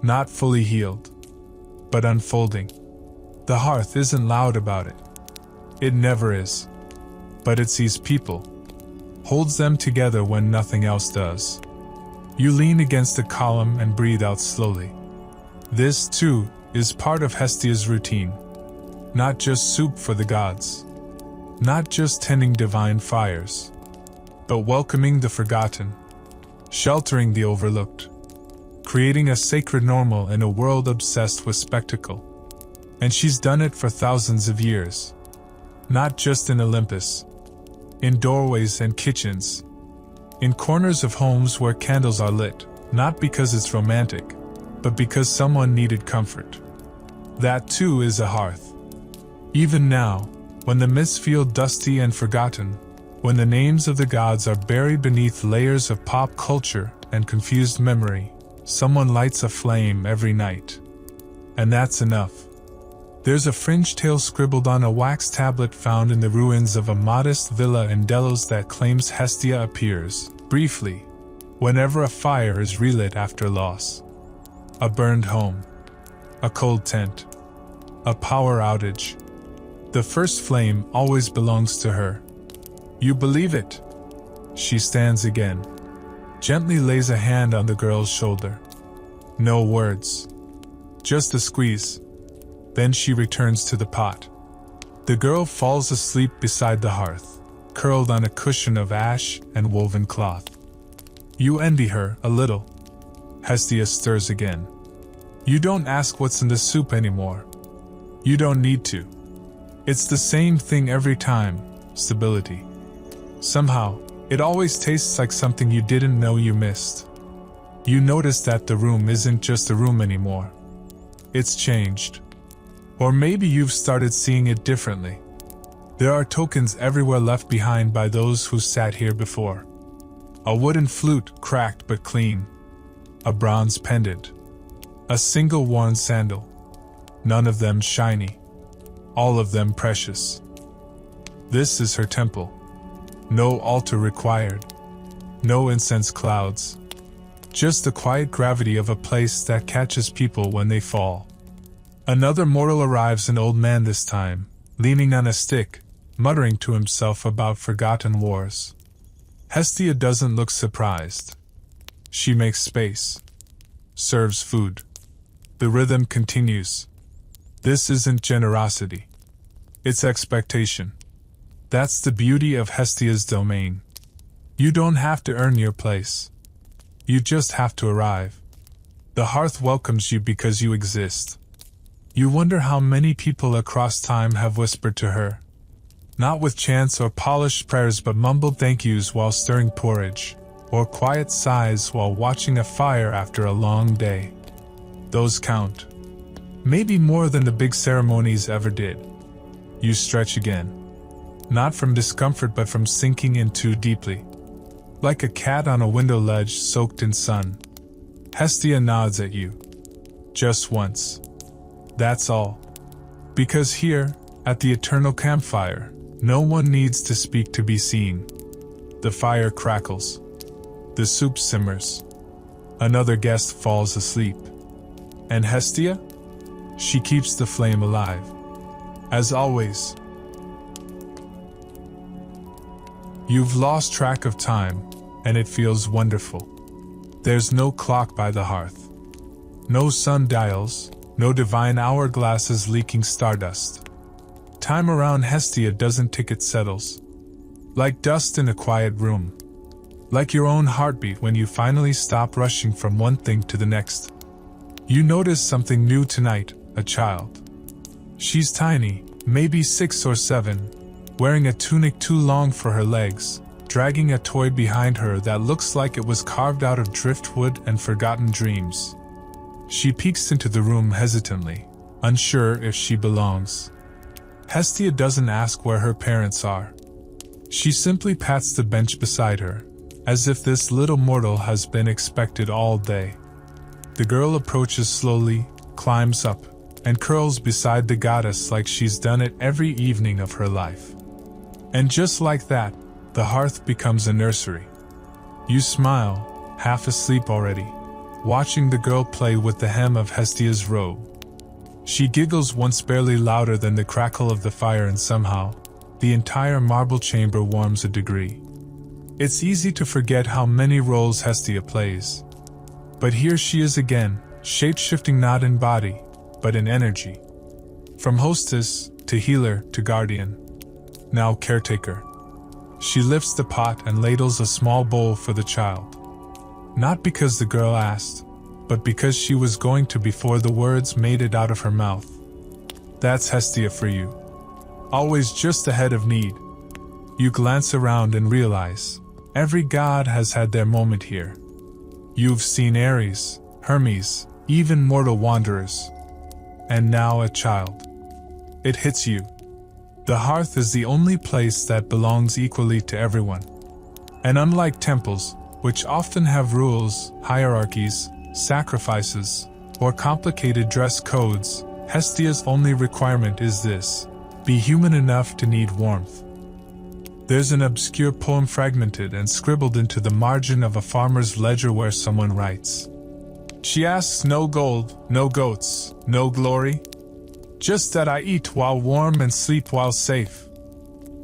Not fully healed. But unfolding. The hearth isn't loud about it. It never is. But it sees people. Holds them together when nothing else does. You lean against a column and breathe out slowly. This, too, is part of Hestia's routine. Not just soup for the gods. Not just tending divine fires. But welcoming the forgotten. Sheltering the overlooked. Creating a sacred normal in a world obsessed with spectacle. And she's done it for thousands of years. Not just in Olympus. In doorways and kitchens. In corners of homes where candles are lit, not because it's romantic, but because someone needed comfort. That too is a hearth. Even now, when the myths feel dusty and forgotten, when the names of the gods are buried beneath layers of pop culture and confused memory, someone lights a flame every night. And that's enough. There's a fringe tale scribbled on a wax tablet found in the ruins of a modest villa in Delos that claims Hestia appears, briefly, whenever a fire is relit after loss. A burned home. A cold tent. A power outage. The first flame always belongs to her. You believe it? She stands again. Gently lays a hand on the girl's shoulder. No words. Just a squeeze. Then she returns to the pot. The girl falls asleep beside the hearth, curled on a cushion of ash and woven cloth. You envy her a little. Hestia stirs again. You don't ask what's in the soup anymore. You don't need to. It's the same thing every time, stability. Somehow, it always tastes like something you didn't know you missed. You notice that the room isn't just a room anymore. It's changed. Or maybe you've started seeing it differently. There are tokens everywhere left behind by those who sat here before. A wooden flute, cracked but clean. A bronze pendant. A single worn sandal. None of them shiny. All of them precious. This is her temple. No altar required. No incense clouds. Just the quiet gravity of a place that catches people when they fall. Another mortal arrives, an old man this time, leaning on a stick, muttering to himself about forgotten wars. Hestia doesn't look surprised. She makes space. Serves food. The rhythm continues. This isn't generosity. It's expectation. That's the beauty of Hestia's domain. You don't have to earn your place. You just have to arrive. The hearth welcomes you because you exist. You wonder how many people across time have whispered to her. Not with chants or polished prayers, but mumbled thank yous while stirring porridge, or quiet sighs while watching a fire after a long day. Those count. Maybe more than the big ceremonies ever did. You stretch again. Not from discomfort but from sinking in too deeply. Like a cat on a window ledge soaked in sun. Hestia nods at you. Just once. That's all. Because here, at the eternal campfire, no one needs to speak to be seen. The fire crackles. The soup simmers. Another guest falls asleep. And Hestia? She keeps the flame alive. As always. You've lost track of time, and it feels wonderful. There's no clock by the hearth. No sundials, no divine hourglasses leaking stardust. Time around Hestia doesn't tick, it settles. Like dust in a quiet room. Like your own heartbeat when you finally stop rushing from one thing to the next. You notice something new tonight, a child. She's tiny, maybe 6 or 7, wearing a tunic too long for her legs, dragging a toy behind her that looks like it was carved out of driftwood and forgotten dreams. She peeks into the room hesitantly, unsure if she belongs. Hestia doesn't ask where her parents are. She simply pats the bench beside her, as if this little mortal has been expected all day. The girl approaches slowly, climbs up, and curls beside the goddess like she's done it every evening of her life. And just like that, the hearth becomes a nursery. You smile, half asleep already, watching the girl play with the hem of Hestia's robe. She giggles once, barely louder than the crackle of the fire, and somehow, the entire marble chamber warms a degree. It's easy to forget how many roles Hestia plays. But here she is again, shape-shifting not in body, but in energy. From hostess, to healer, to guardian. Now caretaker. She lifts the pot and ladles a small bowl for the child. Not because the girl asked, but because she was going to before the words made it out of her mouth. That's Hestia for you. Always just ahead of need. You glance around and realize, every god has had their moment here. You've seen Ares, Hermes, even mortal wanderers. And now a child. It hits you. The hearth is the only place that belongs equally to everyone. And unlike temples, which often have rules, hierarchies, sacrifices, or complicated dress codes, Hestia's only requirement is this: be human enough to need warmth. There's an obscure poem fragmented and scribbled into the margin of a farmer's ledger where someone writes, "She asks no gold, no goats, no glory. Just that I eat while warm and sleep while safe."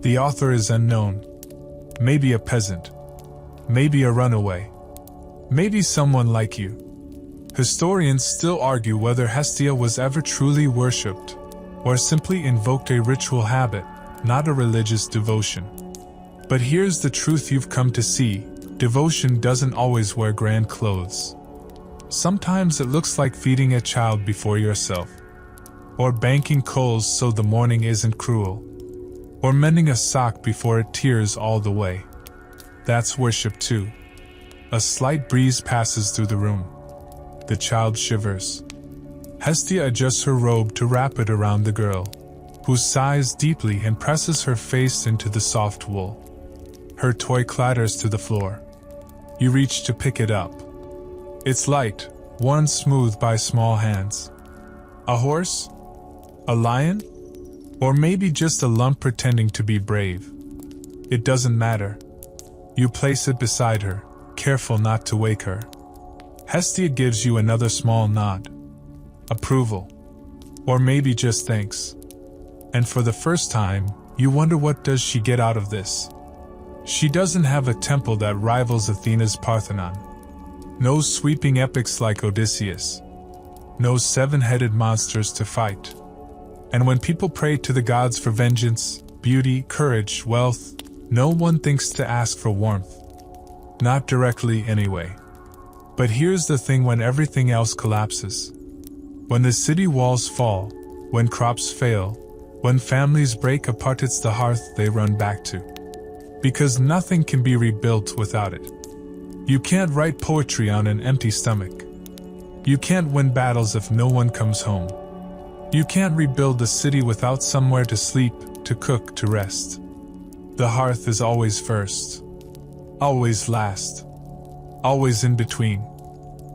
The author is unknown. Maybe a peasant. Maybe a runaway. Maybe someone like you. Historians still argue whether Hestia was ever truly worshipped, or simply invoked a ritual habit, not a religious devotion. But here's the truth you've come to see: devotion doesn't always wear grand clothes. Sometimes it looks like feeding a child before yourself. Or banking coals so the morning isn't cruel. Or mending a sock before it tears all the way. That's worship too. A slight breeze passes through the room. The child shivers. Hestia adjusts her robe to wrap it around the girl, who sighs deeply and presses her face into the soft wool. Her toy clatters to the floor. You reach to pick it up. It's light, worn smooth by small hands. A horse? A lion? Or maybe just a lump pretending to be brave. It doesn't matter. You place it beside her, careful not to wake her. Hestia gives you another small nod. Approval. Or maybe just thanks. And for the first time, you wonder what does she get out of this. She doesn't have a temple that rivals Athena's Parthenon. No sweeping epics like Odysseus. No seven-headed monsters to fight. And when people pray to the gods for vengeance, beauty, courage, wealth, no one thinks to ask for warmth. Not directly anyway. But here's the thing: when everything else collapses, when the city walls fall, when crops fail, when families break apart, it's the hearth they run back to. Because nothing can be rebuilt without it. You can't write poetry on an empty stomach. You can't win battles if no one comes home. You can't rebuild the city without somewhere to sleep, to cook, to rest. The hearth is always first. Always last. Always in between.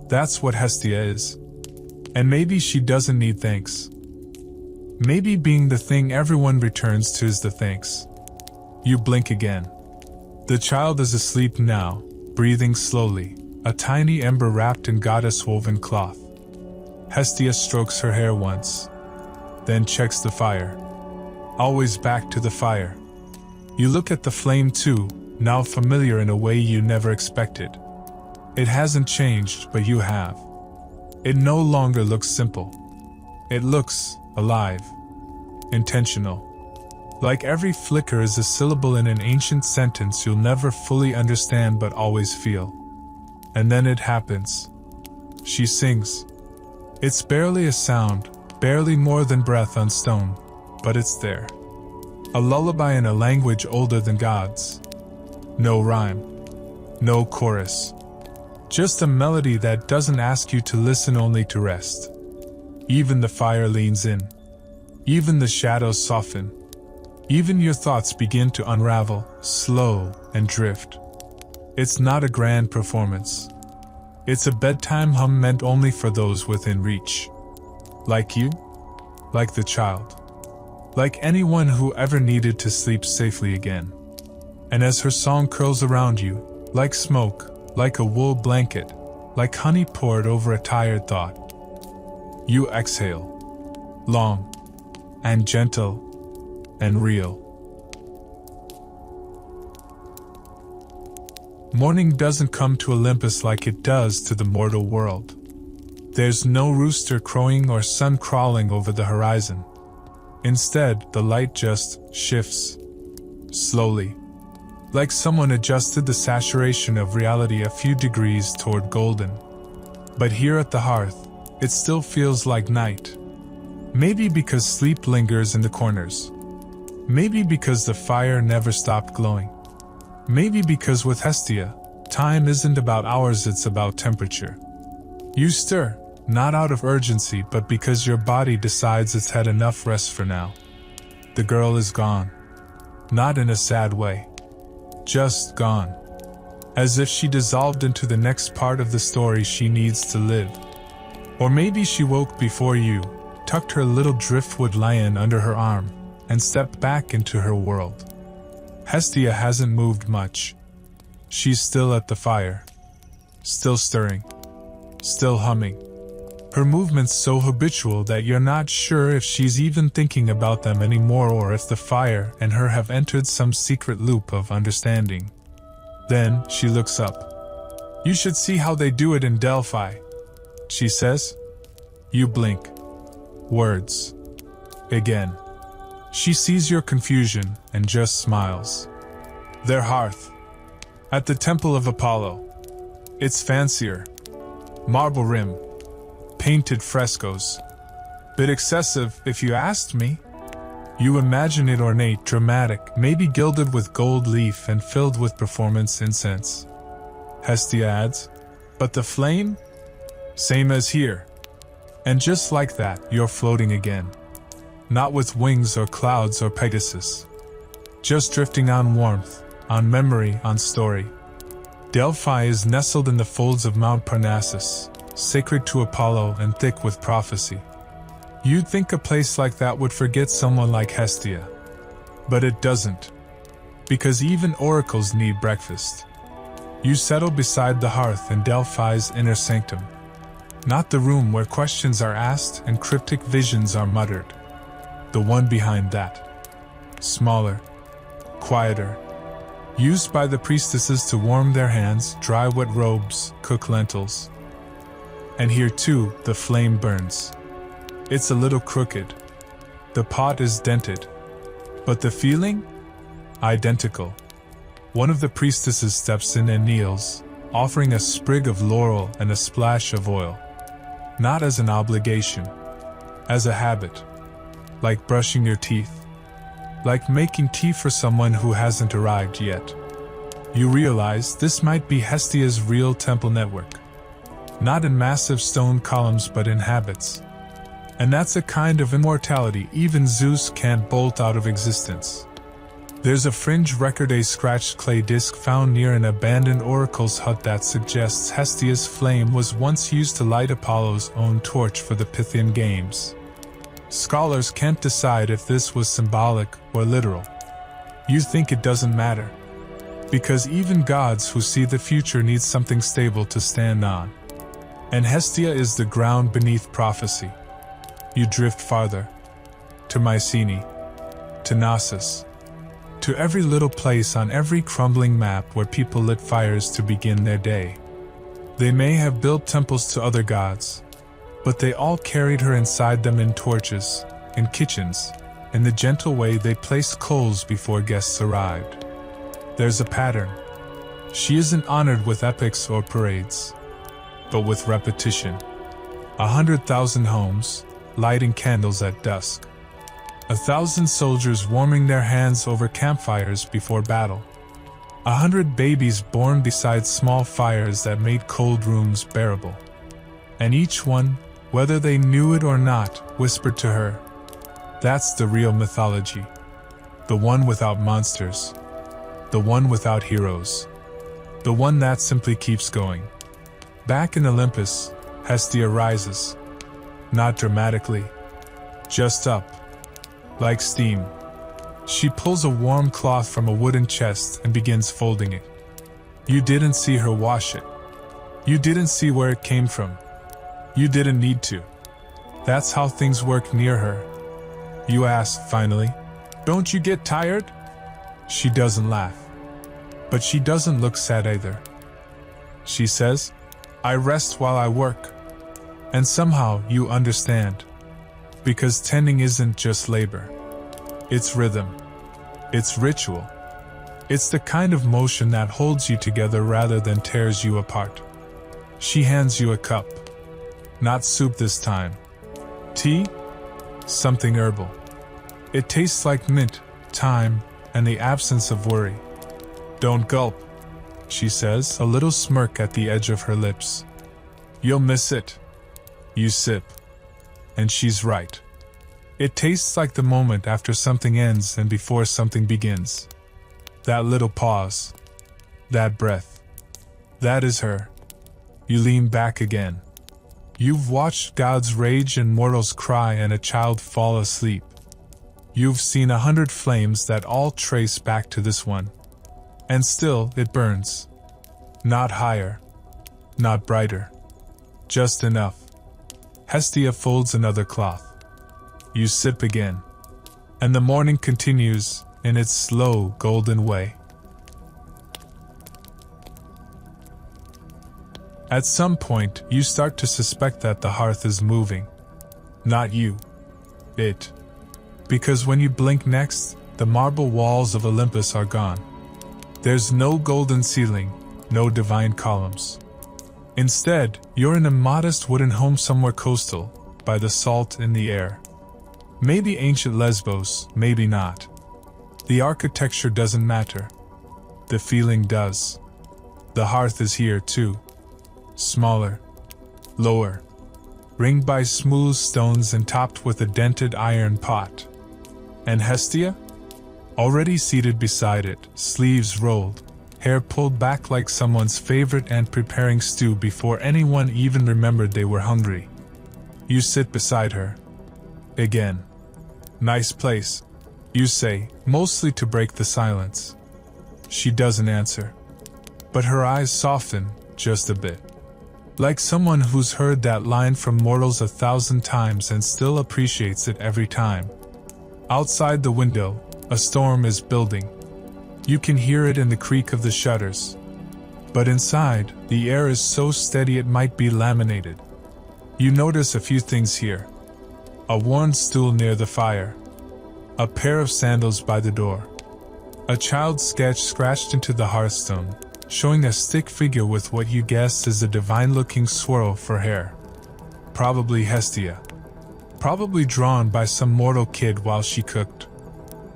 That's what Hestia is. And maybe she doesn't need thanks. Maybe being the thing everyone returns to is the thanks. You blink again. The child is asleep now, breathing slowly, a tiny ember wrapped in goddess-woven cloth. Hestia strokes her hair once, then checks the fire. Always back to the fire. You look at the flame too, now familiar in a way you never expected. It hasn't changed, but you have. It no longer looks simple. It looks alive, intentional. Like every flicker is a syllable in an ancient sentence you'll never fully understand but always feel. And then it happens. She sings. It's barely a sound, barely more than breath on stone, but it's there. A lullaby in a language older than God's. No rhyme. No chorus. Just a melody that doesn't ask you to listen, only to rest. Even the fire leans in. Even the shadows soften. Even your thoughts begin to unravel, slow, and drift. It's not a grand performance. It's a bedtime hum meant only for those within reach. Like you? Like the child. Like anyone who ever needed to sleep safely again. And as her song curls around you, like smoke, like a wool blanket, like honey poured over a tired thought, you exhale. Long, and gentle, and real. Morning doesn't come to Olympus like it does to the mortal world. There's no rooster crowing or sun crawling over the horizon. Instead, the light just shifts. Slowly. Like someone adjusted the saturation of reality a few degrees toward golden. But here at the hearth, it still feels like night. Maybe because sleep lingers in the corners. Maybe because the fire never stopped glowing. Maybe because with Hestia, time isn't about hours, it's about temperature. You stir, not out of urgency, but because your body decides it's had enough rest for now. The girl is gone. Not in a sad way. Just gone. As if she dissolved into the next part of the story she needs to live. Or maybe she woke before you, tucked her little driftwood lion under her arm, and stepped back into her world. Hestia hasn't moved much. She's still at the fire. Still stirring. Still humming. Her movements so habitual that you're not sure if she's even thinking about them anymore, or if the fire and her have entered some secret loop of understanding. Then she looks up. You should see how they do it in Delphi, she says. You blink. Words. Again. She sees your confusion and just smiles. Their hearth. At the Temple of Apollo. It's fancier. Marble rim. Painted frescoes. Bit excessive, if you asked me. You imagine it ornate, dramatic, maybe gilded with gold leaf and filled with performance incense. Hestia adds. But the flame? Same as here. And just like that, you're floating again. Not with wings or clouds or Pegasus. Just drifting on warmth, on memory, on story. Delphi is nestled in the folds of Mount Parnassus, sacred to Apollo and thick with prophecy. You'd think a place like that would forget someone like Hestia. But it doesn't. Because even oracles need breakfast. You settle beside the hearth in Delphi's inner sanctum. Not the room where questions are asked and cryptic visions are muttered. The one behind that. Smaller. Quieter. Used by the priestesses to warm their hands, dry wet robes, cook lentils. And here too, the flame burns. It's a little crooked. The pot is dented. But the feeling? Identical. One of the priestesses steps in and kneels, offering a sprig of laurel and a splash of oil. Not as an obligation. As a habit. Like brushing your teeth. Like making tea for someone who hasn't arrived yet. You realize this might be Hestia's real temple network. Not in massive stone columns but in habits. And that's a kind of immortality even Zeus can't bolt out of existence. There's a fringe record, a scratched clay disc found near an abandoned oracle's hut that suggests Hestia's flame was once used to light Apollo's own torch for the Pythian Games. Scholars can't decide if this was symbolic or literal. You think it doesn't matter. Because even gods who see the future need something stable to stand on. And Hestia is the ground beneath prophecy. You drift farther. To Mycenae. To Knossos. To every little place on every crumbling map where people lit fires to begin their day. They may have built temples to other gods, but they all carried her inside them in torches, in kitchens, in the gentle way they placed coals before guests arrived. There's a pattern. She isn't honored with epics or parades, but with repetition. 100,000 homes, lighting candles at dusk. 1,000 soldiers warming their hands over campfires before battle. 100 babies born beside small fires that made cold rooms bearable. And each one, whether they knew it or not, whispered to her. That's the real mythology. The one without monsters. The one without heroes. The one that simply keeps going. Back in Olympus, Hestia rises. Not dramatically. Just up. Like steam. She pulls a warm cloth from a wooden chest and begins folding it. You didn't see her wash it. You didn't see where it came from. You didn't need to. That's how things work near her. You ask, finally, "Don't you get tired?" She doesn't laugh. But she doesn't look sad either. She says, "I rest while I work." And somehow you understand. Because tending isn't just labor. It's rhythm. It's ritual. It's the kind of motion that holds you together rather than tears you apart. She hands you a cup. Not soup this time. Tea? Something herbal. It tastes like mint, thyme, and the absence of worry. "Don't gulp," she says, a little smirk at the edge of her lips. "You'll miss it." You sip. And she's right. It tastes like the moment after something ends and before something begins. That little pause. That breath. That is her. You lean back again. You've watched gods rage and mortals cry and a child fall asleep. You've seen 100 flames that all trace back to this one. And still it burns. Not higher. Not brighter. Just enough. Hestia folds another cloth. You sip again. And the morning continues in its slow, golden way. At some point, you start to suspect that the hearth is moving. Not you. It. Because when you blink next, the marble walls of Olympus are gone. There's no golden ceiling, no divine columns. Instead, you're in a modest wooden home somewhere coastal, by the salt in the air. Maybe ancient Lesbos, maybe not. The architecture doesn't matter. The feeling does. The hearth is here too. Smaller, lower, ringed by smooth stones and topped with a dented iron pot. And Hestia? Already seated beside it, sleeves rolled, hair pulled back like someone's favorite and preparing stew before anyone even remembered they were hungry. You sit beside her. Again. Nice place, you say, mostly to break the silence. She doesn't answer. But her eyes soften, just a bit. Like someone who's heard that line from mortals 1,000 times and still appreciates it every time. Outside the window, a storm is building. You can hear it in the creak of the shutters. But inside, the air is so steady it might be laminated. You notice a few things here. A worn stool near the fire. A pair of sandals by the door. A child's sketch scratched into the hearthstone, showing a stick figure with what you guess is a divine-looking swirl for hair. Probably Hestia. Probably drawn by some mortal kid while she cooked.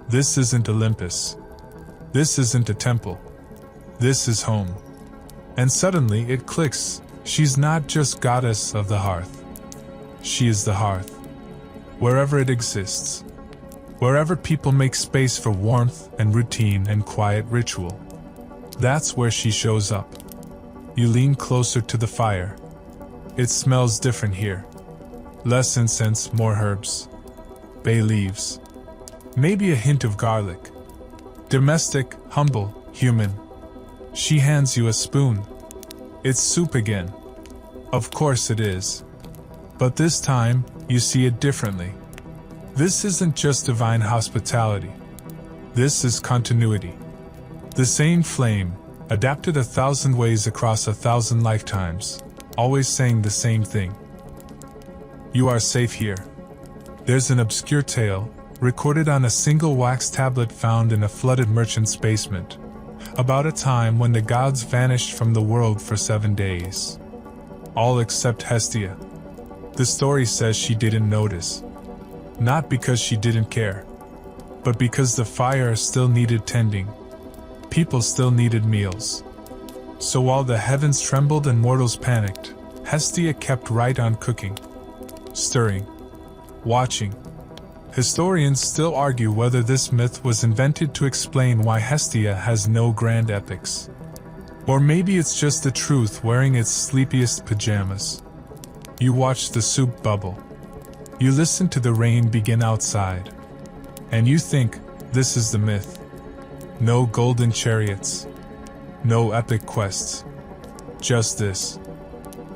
This isn't Olympus. This isn't a temple. This is home. And suddenly it clicks. She's not just goddess of the hearth. She is the hearth. Wherever it exists. Wherever people make space for warmth and routine and quiet ritual. That's where she shows up. You lean closer to the fire. It smells different here. Less incense, more herbs. Bay leaves. Maybe a hint of garlic. Domestic, humble, human. She hands you a spoon. It's soup again. Of course it is. But this time, you see it differently. This isn't just divine hospitality. This is continuity. The same flame, adapted 1,000 ways across 1,000 lifetimes, always saying the same thing. You are safe here. There's an obscure tale, recorded on a single wax tablet found in a flooded merchant's basement, about a time when the gods vanished from the world for 7 days. All except Hestia. The story says she didn't notice. Not because she didn't care, but because the fire still needed tending. People still needed meals. So while the heavens trembled and mortals panicked, Hestia kept right on cooking. Stirring. Watching. Historians still argue whether this myth was invented to explain why Hestia has no grand epics. Or maybe it's just the truth wearing its sleepiest pajamas. You watch the soup bubble. You listen to the rain begin outside. And you think, this is the myth. No golden chariots. No epic quests. Just this.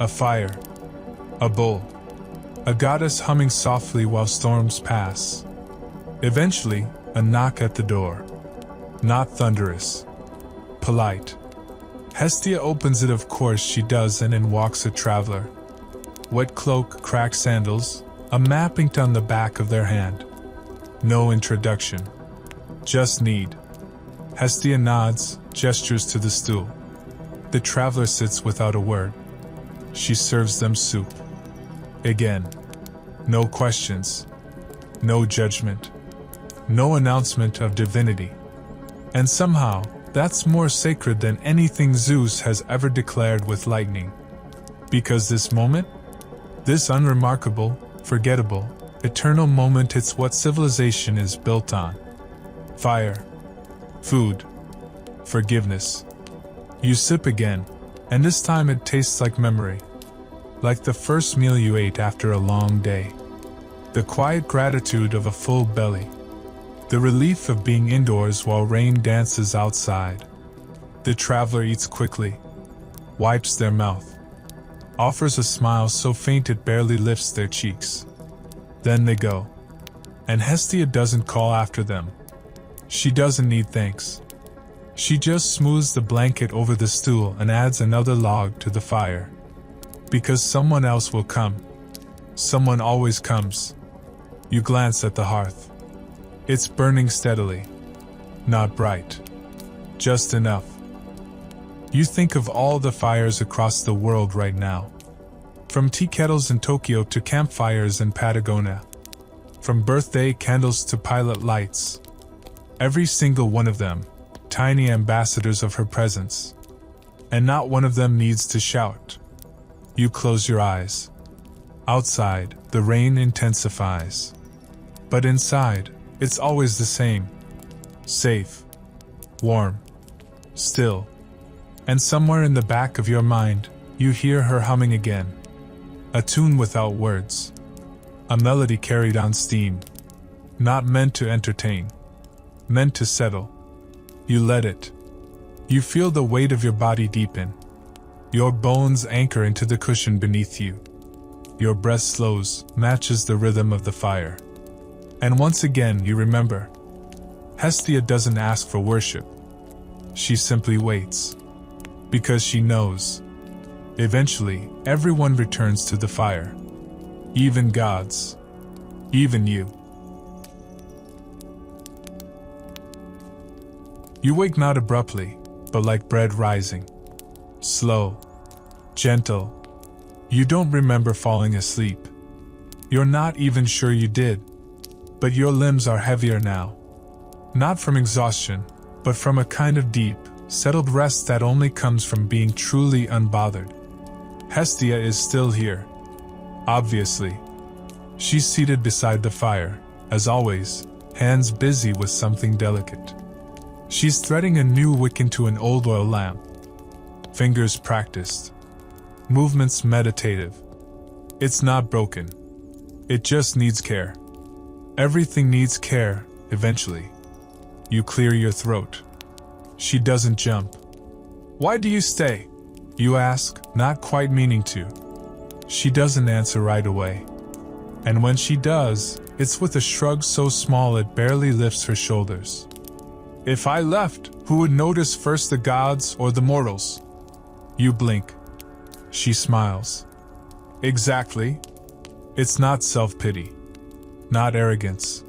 A fire. A bull. A goddess humming softly while storms pass. Eventually, a knock at the door. Not thunderous. Polite. Hestia opens it, of course she does, and in walks a traveler. Wet cloak, cracked sandals, a map inked on the back of their hand. No introduction. Just need. Hestia nods, gestures to the stool. The traveler sits without a word. She serves them soup. Again. No questions. No judgment. No announcement of divinity. And somehow, that's more sacred than anything Zeus has ever declared with lightning. Because this moment? This unremarkable, forgettable, eternal moment, it's what civilization is built on. Fire. Food. Forgiveness. You sip again, and this time it tastes like memory. Like the first meal you ate after a long day. The quiet gratitude of a full belly. The relief of being indoors while rain dances outside. The traveler eats quickly. Wipes their mouth. Offers a smile so faint it barely lifts their cheeks. Then they go. And Hestia doesn't call after them. She doesn't need thanks. She just smooths the blanket over the stool and adds another log to the fire. Because someone else will come. Someone always comes. You glance at the hearth. It's burning steadily. Not bright. Just enough. You think of all the fires across the world right now. From tea kettles in Tokyo to campfires in Patagonia. From birthday candles to pilot lights. Every single one of them, tiny ambassadors of her presence. and not one of them needs to shout. You close your eyes. Outside, the rain intensifies. But inside, it's always the same. Safe, warm, still. And somewhere in the back of your mind, you hear her humming again. A tune without words. A melody carried on steam. Not meant to entertain. Meant to settle. You let it. You feel the weight of your body deepen. Your bones anchor into the cushion beneath you. Your breath slows, matches the rhythm of the fire. And once again you remember. Hestia doesn't ask for worship. She simply waits. Because she knows. Eventually, everyone returns to the fire. Even gods. Even you. You wake not abruptly, but like bread rising. Slow. Gentle. You don't remember falling asleep. You're not even sure you did. But your limbs are heavier now. Not from exhaustion, but from a kind of deep, settled rest that only comes from being truly unbothered. Hestia is still here. Obviously. She's seated beside the fire, as always, hands busy with something delicate. She's threading a new wick into an old oil lamp. Fingers practiced. Movements meditative. It's not broken. It just needs care. Everything needs care, eventually. You clear your throat. She doesn't jump. Why do you stay? You ask, not quite meaning to. She doesn't answer right away. And when she does, it's with a shrug so small it barely lifts her shoulders. If I left, who would notice first, the gods or the mortals? You blink. She smiles. Exactly. It's not self-pity. Not arrogance.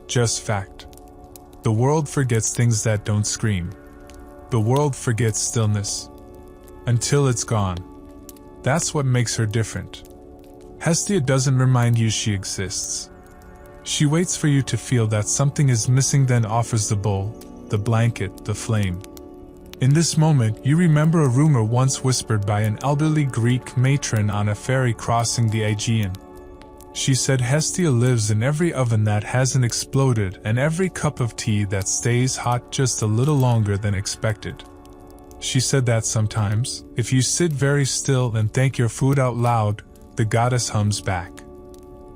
Just fact. The world forgets things that don't scream. The world forgets stillness. Until it's gone. That's what makes her different. Hestia doesn't remind you she exists. She waits for you to feel that something is missing, then offers the bowl, the blanket, the flame. In this moment, you remember a rumor once whispered by an elderly Greek matron on a ferry crossing the Aegean. She said Hestia lives in every oven that hasn't exploded and every cup of tea that stays hot just a little longer than expected. She said that sometimes, if you sit very still and thank your food out loud, the goddess hums back.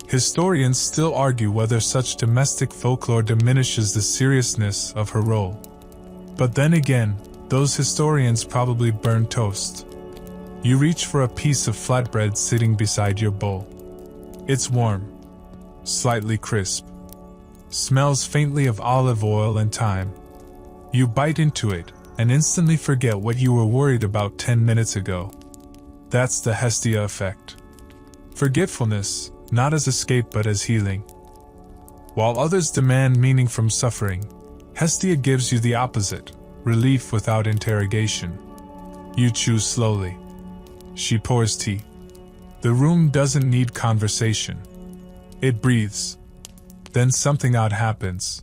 Historians still argue whether such domestic folklore diminishes the seriousness of her role. But then again, those historians probably burn toast. You reach for a piece of flatbread sitting beside your bowl. It's warm, slightly crisp, smells faintly of olive oil and thyme. You bite into it and instantly forget what you were worried about 10 minutes ago. That's the Hestia effect. Forgetfulness, not as escape but as healing. While others demand meaning from suffering, Hestia gives you the opposite, relief without interrogation. You choose slowly. She pours tea. The room doesn't need conversation. It breathes. Then something odd happens.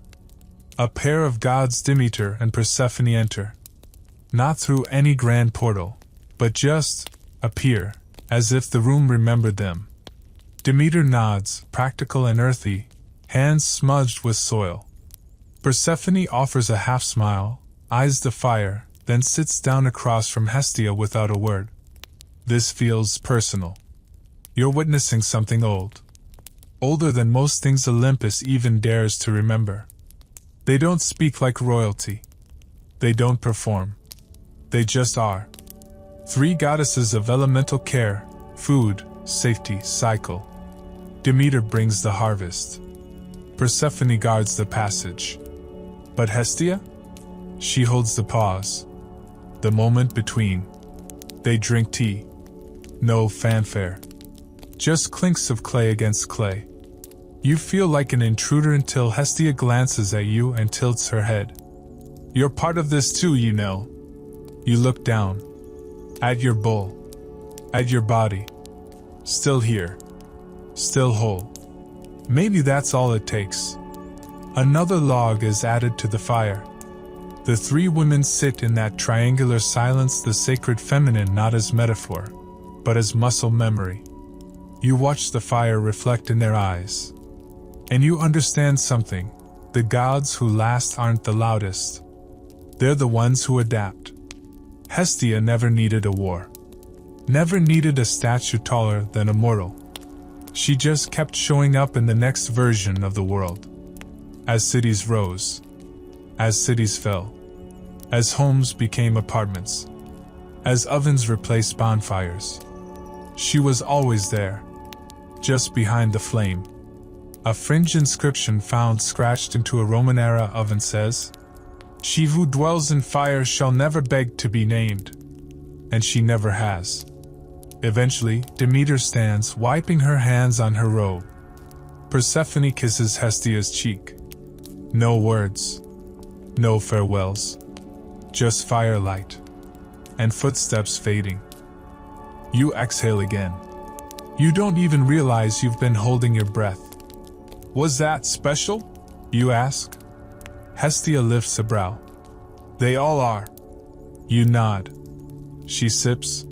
A pair of gods, Demeter and Persephone, enter. Not through any grand portal, but just appear, as if the room remembered them. Demeter nods, practical and earthy, hands smudged with soil. Persephone offers a half smile, eyes the fire, then sits down across from Hestia without a word. This feels personal. You're witnessing something old. Older than most things Olympus even dares to remember. They don't speak like royalty. They don't perform. They just are. 3 goddesses of elemental care, food, safety, cycle. Demeter brings the harvest. Persephone guards the passage. But Hestia? She holds the pause. The moment between. They drink tea. No fanfare. Just clinks of clay against clay. You feel like an intruder until Hestia glances at you and tilts her head. You're part of this too, you know. You look down. At your bowl. At your body. Still here. Still whole. Maybe that's all it takes. Another log is added to the fire. The three women sit in that triangular silence, the sacred feminine not as metaphor, but as muscle memory. You watch the fire reflect in their eyes. And you understand something. The gods who last aren't the loudest. They're the ones who adapt. Hestia never needed a war. Never needed a statue taller than a mortal. She just kept showing up in the next version of the world. As cities rose. As cities fell. As homes became apartments. As ovens replaced bonfires. She was always there. Just behind the flame. A fringe inscription found scratched into a Roman-era oven says, "She who dwells in fire shall never beg to be named." And she never has. Eventually, Demeter stands, wiping her hands on her robe. Persephone kisses Hestia's cheek. No words. No farewells. Just firelight. And footsteps fading. You exhale again. You don't even realize you've been holding your breath. Was that special? You ask. Hestia lifts a brow. They all are. You nod. She sips.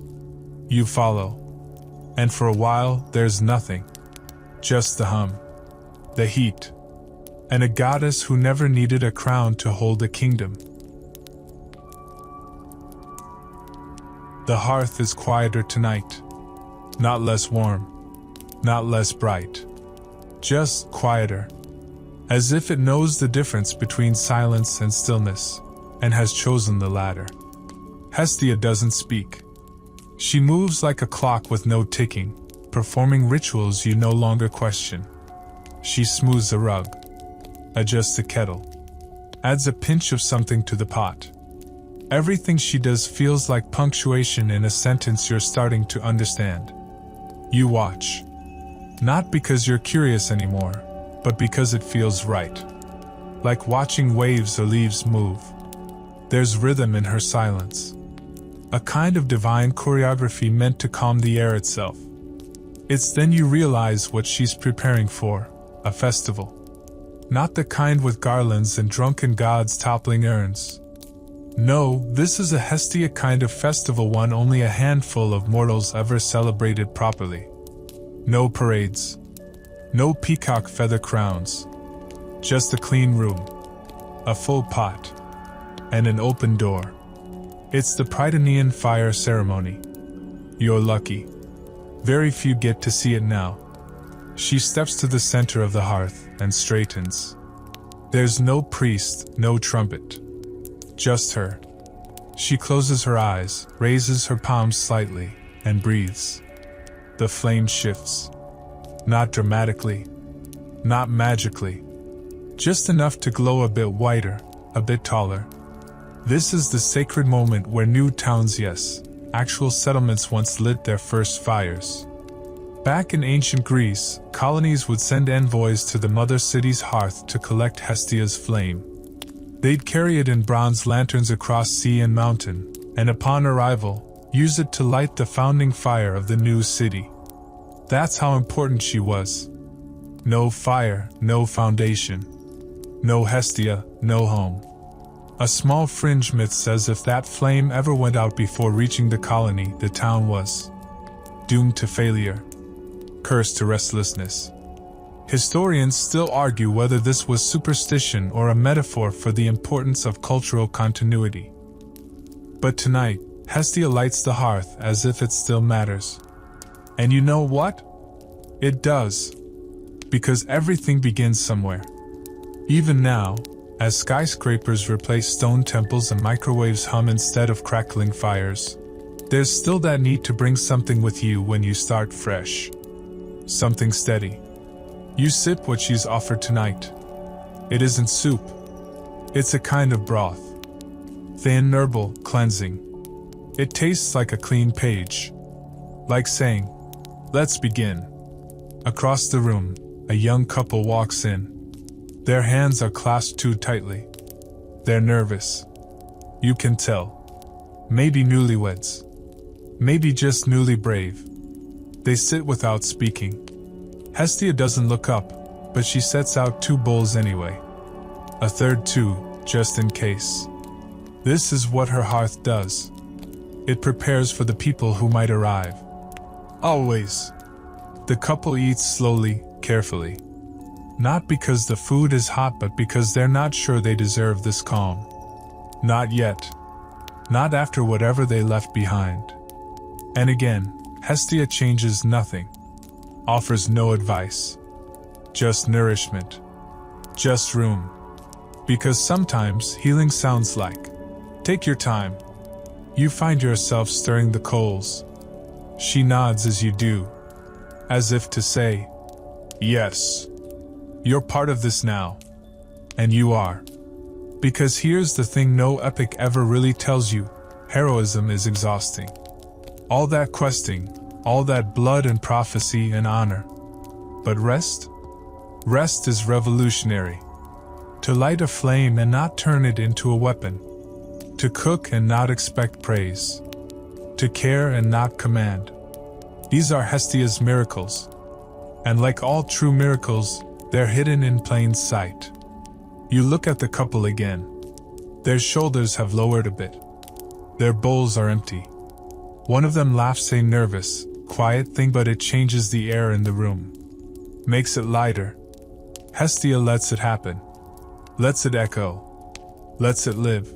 You follow. And for a while, there's nothing. Just the hum. The heat. And a goddess who never needed a crown to hold a kingdom. The hearth is quieter tonight. Not less warm. Not less bright. Just quieter. As if it knows the difference between silence and stillness, and has chosen the latter. Hestia doesn't speak. She moves like a clock with no ticking, performing rituals you no longer question. She smooths a rug. Adjusts a kettle. Adds a pinch of something to the pot. Everything she does feels like punctuation in a sentence you're starting to understand. You watch. Not because you're curious anymore, but because it feels right. Like watching waves or leaves move. There's rhythm in her silence. A kind of divine choreography meant to calm the air itself. It's then you realize what she's preparing for, a festival. Not the kind with garlands and drunken gods toppling urns. No, this is a Hestia kind of festival, one only a handful of mortals ever celebrated properly. No parades. No peacock feather crowns. Just a clean room. A full pot. And an open door. It's the Prytanean fire ceremony. You're lucky. Very few get to see it now. She steps to the center of the hearth and straightens. There's no priest, no trumpet. Just her. She closes her eyes, raises her palms slightly, and breathes. The flame shifts. Not dramatically. Not magically. Just enough to glow a bit whiter, a bit taller. This is the sacred moment where new towns, yes, actual settlements once lit their first fires. Back in ancient Greece, colonies would send envoys to the mother city's hearth to collect Hestia's flame. They'd carry it in bronze lanterns across sea and mountain, and upon arrival, use it to light the founding fire of the new city. That's how important she was. No fire, no foundation. No Hestia, no home. A small fringe myth says if that flame ever went out before reaching the colony, the town was doomed to failure, cursed to restlessness. Historians still argue whether this was superstition or a metaphor for the importance of cultural continuity. But tonight, Hestia lights the hearth as if it still matters. And you know what? It does. Because everything begins somewhere. Even now, as skyscrapers replace stone temples and microwaves hum instead of crackling fires, there's still that need to bring something with you when you start fresh. Something steady. You sip what she's offered tonight. It isn't soup. It's a kind of broth. Thin, herbal, cleansing. It tastes like a clean page. Like saying, "Let's begin." Across the room, a young couple walks in. Their hands are clasped too tightly. They're nervous. You can tell. Maybe newlyweds. Maybe just newly brave. They sit without speaking. Hestia doesn't look up, but she sets out 2 bowls anyway. A third too, just in case. This is what her hearth does. It prepares for the people who might arrive. Always. The couple eats slowly, carefully. Not because the food is hot, but because they're not sure they deserve this calm. Not yet. Not after whatever they left behind. And again, Hestia changes nothing. Offers no advice. Just nourishment. Just room. Because sometimes healing sounds like, take your time. You find yourself stirring the coals. She nods as you do, as if to say, yes, you're part of this now. And you are. Because here's the thing no epic ever really tells you, heroism is exhausting. All that questing, all that blood and prophecy and honor. But rest? Rest is revolutionary. To light a flame and not turn it into a weapon. To cook and not expect praise. To care and not command. These are Hestia's miracles. And like all true miracles, they're hidden in plain sight. You look at the couple again. Their shoulders have lowered a bit. Their bowls are empty. One of them laughs a nervous, quiet thing, but it changes the air in the room. Makes it lighter. Hestia lets it happen. Lets it echo. Lets it live.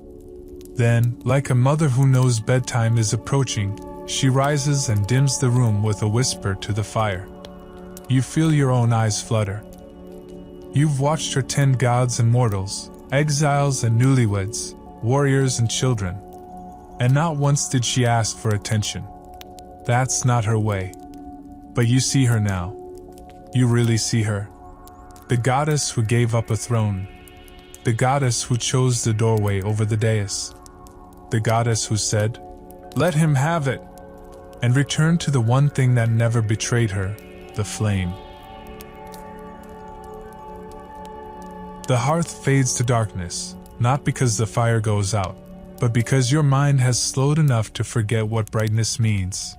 Then, like a mother who knows bedtime is approaching, she rises and dims the room with a whisper to the fire. You feel your own eyes flutter. You've watched her tend gods and mortals, exiles and newlyweds, warriors and children. And not once did she ask for attention. That's not her way. But you see her now. You really see her. The goddess who gave up a throne. The goddess who chose the doorway over the dais. The goddess who said, "Let him have it," and returned to the one thing that never betrayed her, the flame. The hearth fades to darkness, not because the fire goes out, but because your mind has slowed enough to forget what brightness means.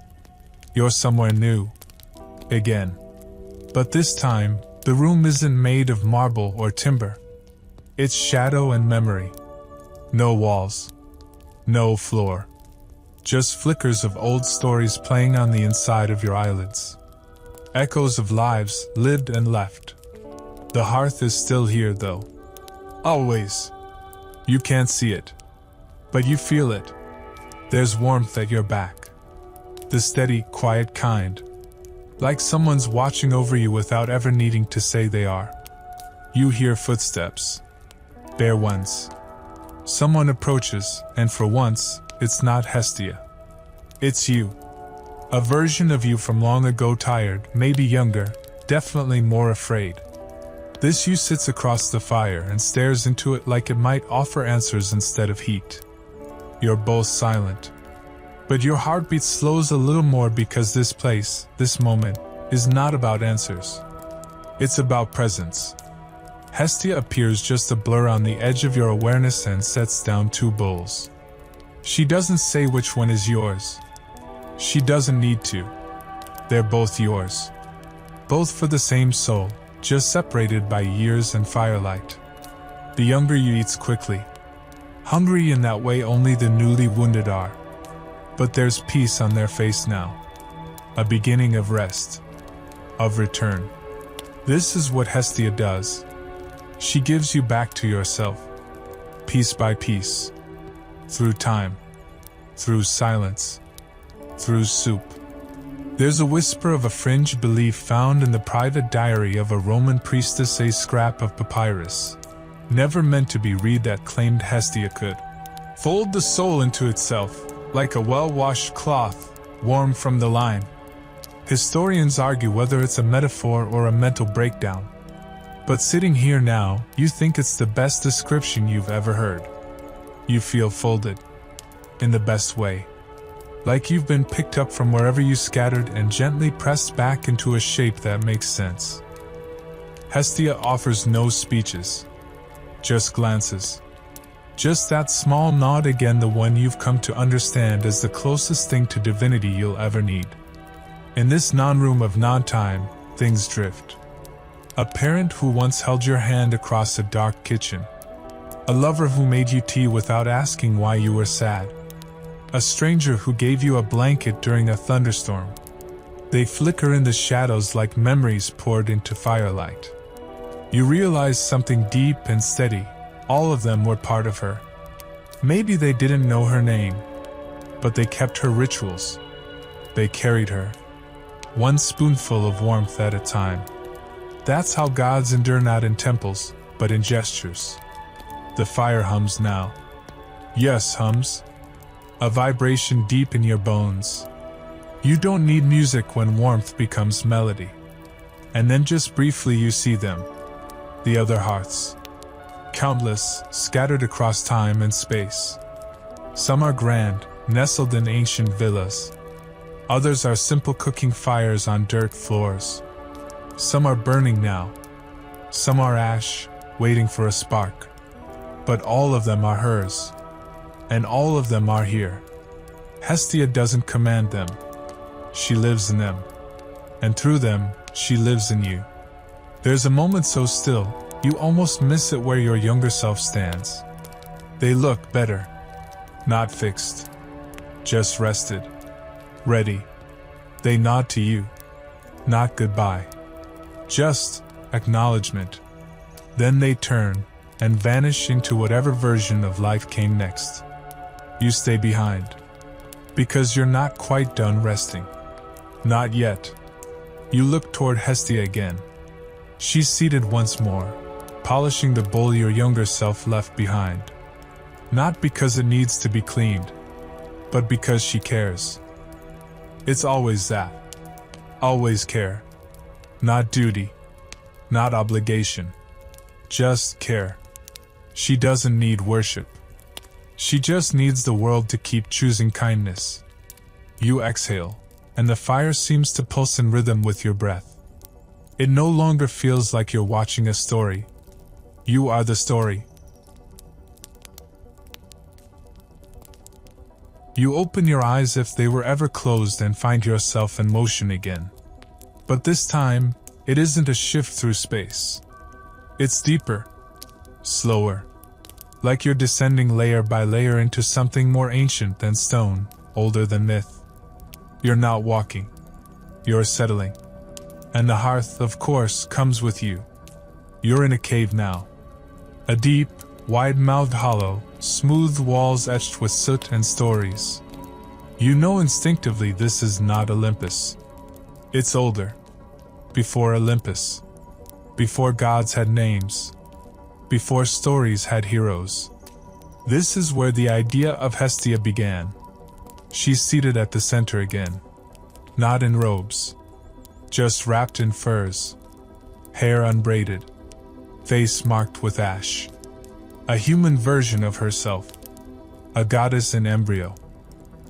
You're somewhere new. Again. But this time, the room isn't made of marble or timber. It's shadow and memory. No walls. No floor. Just flickers of old stories playing on the inside of your eyelids. Echoes of lives lived and left. The hearth is still here, though. Always. You can't see it. But you feel it. There's warmth at your back. The steady, quiet kind. Like someone's watching over you without ever needing to say they are. You hear footsteps. Bare ones. Someone approaches, and for once, it's not Hestia. It's you. A version of you from long ago, tired, maybe younger, definitely more afraid. This you sits across the fire and stares into it like it might offer answers instead of heat. You're both silent. But your heartbeat slows a little more because this place, this moment, is not about answers. It's about presence. Hestia appears just a blur on the edge of your awareness and sets down two bowls. She doesn't say which one is yours. She doesn't need to. They're both yours. Both for the same soul, just separated by years and firelight. The younger you eats quickly. Hungry in that way only the newly wounded are. But there's peace on their face now. A beginning of rest. Of return. This is what Hestia does. She gives you back to yourself. Piece by piece. Through time. Through silence. Through soup. There's a whisper of a fringe belief found in the private diary of a Roman priestess, a scrap of papyrus. Never meant to be read that claimed Hestia could fold the soul into itself, like a well-washed cloth, warm from the line. Historians argue whether it's a metaphor or a mental breakdown. But sitting here now, you think it's the best description you've ever heard. You feel folded. In the best way. Like you've been picked up from wherever you scattered and gently pressed back into a shape that makes sense. Hestia offers no speeches. Just glances. Just that small nod, again the one you've come to understand as the closest thing to divinity you'll ever need. In this non-room of non-time, things drift. A parent who once held your hand across a dark kitchen. A lover who made you tea without asking why you were sad. A stranger who gave you a blanket during a thunderstorm. They flicker in the shadows like memories poured into firelight. You realize something deep and steady. All of them were part of her. Maybe they didn't know her name, but they kept her rituals. They carried her, one spoonful of warmth at a time. That's how gods endure, not in temples, but in gestures. The fire hums now. Yes, hums. A vibration deep in your bones. You don't need music when warmth becomes melody. And then just briefly you see them. The other hearths. Countless, scattered across time and space. Some are grand, nestled in ancient villas. Others are simple cooking fires on dirt floors. Some are burning now. Some are ash, waiting for a spark. But all of them are hers. And all of them are here. Hestia doesn't command them. She lives in them. And through them, she lives in you. There's a moment so still, you almost miss it, where your younger self stands. They look better. Not fixed. Just rested. Ready. They nod to you. Not goodbye. Just acknowledgement. Then they turn and vanish into whatever version of life came next. You stay behind. Because you're not quite done resting. Not yet. You look toward Hestia again. She's seated once more, polishing the bowl your younger self left behind. Not because it needs to be cleaned, but because she cares. It's always that. Always care. Not duty. Not obligation. Just care. She doesn't need worship. She just needs the world to keep choosing kindness. You exhale, and the fire seems to pulse in rhythm with your breath. It no longer feels like you're watching a story. You are the story. You open your eyes if they were ever closed and find yourself in motion again. But this time, it isn't a shift through space. It's deeper, slower, like you're descending layer by layer into something more ancient than stone, older than myth. You're not walking. You're settling. And the hearth, of course, comes with you. You're in a cave now. A deep, wide-mouthed hollow, smooth walls etched with soot and stories. You know instinctively this is not Olympus. It's older. Before Olympus. Before gods had names. Before stories had heroes. This is where the idea of Hestia began. She's seated at the center again. Not in robes. Just wrapped in furs. Hair unbraided. Face marked with ash. A human version of herself. A goddess in embryo.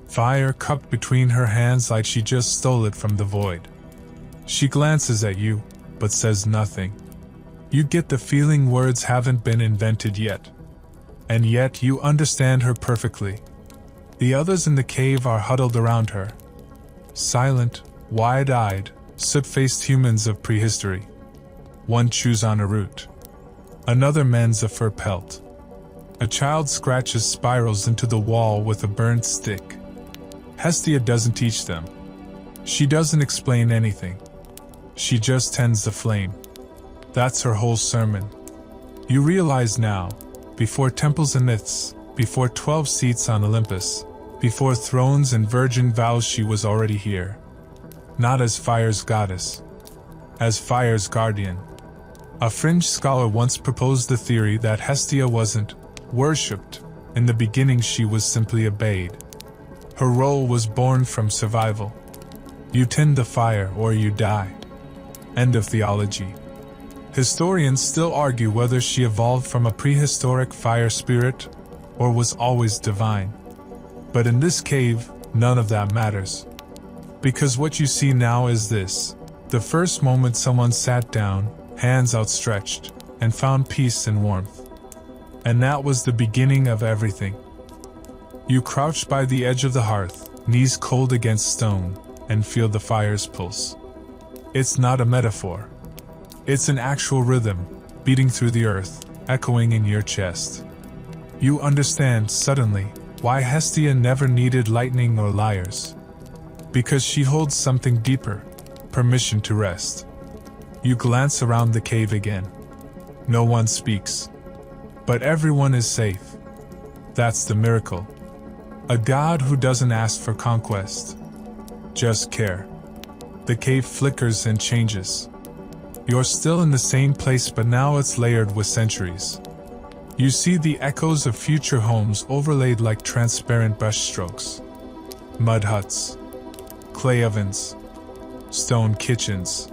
Fire cupped between her hands like she just stole it from the void. She glances at you, but says nothing. You get the feeling words haven't been invented yet. And yet you understand her perfectly. The others in the cave are huddled around her. Silent, wide-eyed, soot-faced humans of prehistory. One chews on a root. Another mends a fur pelt. A child scratches spirals into the wall with a burnt stick. Hestia doesn't teach them. She doesn't explain anything. She just tends the flame. That's her whole sermon. You realize now, before temples and myths, before 12 seats on Olympus, before thrones and virgin vows, she was already here. Not as fire's goddess. As fire's guardian. A fringe scholar once proposed the theory that Hestia wasn't worshipped. In the beginning she was simply obeyed. Her role was born from survival. You tend the fire or you die. End of theology. Historians still argue whether she evolved from a prehistoric fire spirit or was always divine. But in this cave, none of that matters. Because what you see now is this: the first moment someone sat down, hands outstretched, and found peace and warmth. And that was the beginning of everything. You crouch by the edge of the hearth, knees cold against stone, and feel the fire's pulse. It's not a metaphor. It's an actual rhythm, beating through the earth, echoing in your chest. You understand, suddenly, why Hestia never needed lightning or liars. Because she holds something deeper, permission to rest. You glance around the cave again. No one speaks. But everyone is safe. That's the miracle. A god who doesn't ask for conquest. Just care. The cave flickers and changes. You're still in the same place, but now it's layered with centuries. You see the echoes of future homes overlaid like transparent brushstrokes. Mud huts, clay ovens, stone kitchens,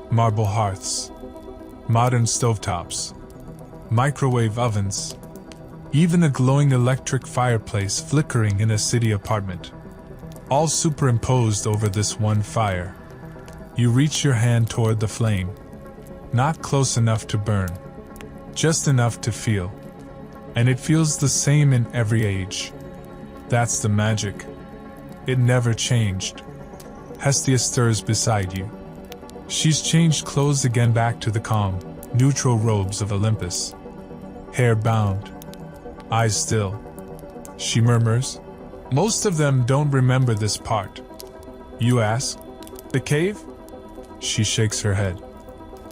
marble hearths, modern stovetops, microwave ovens, even a glowing electric fireplace flickering in a city apartment. All superimposed over this one fire. You reach your hand toward the flame. Not close enough to burn. Just enough to feel. And it feels the same in every age. That's the magic. It never changed. Hestia stirs beside you. She's changed clothes again, back to the calm, neutral robes of Olympus. Hair bound. Eyes still. She murmurs. Most of them don't remember this part. You ask, the cave? She shakes her head.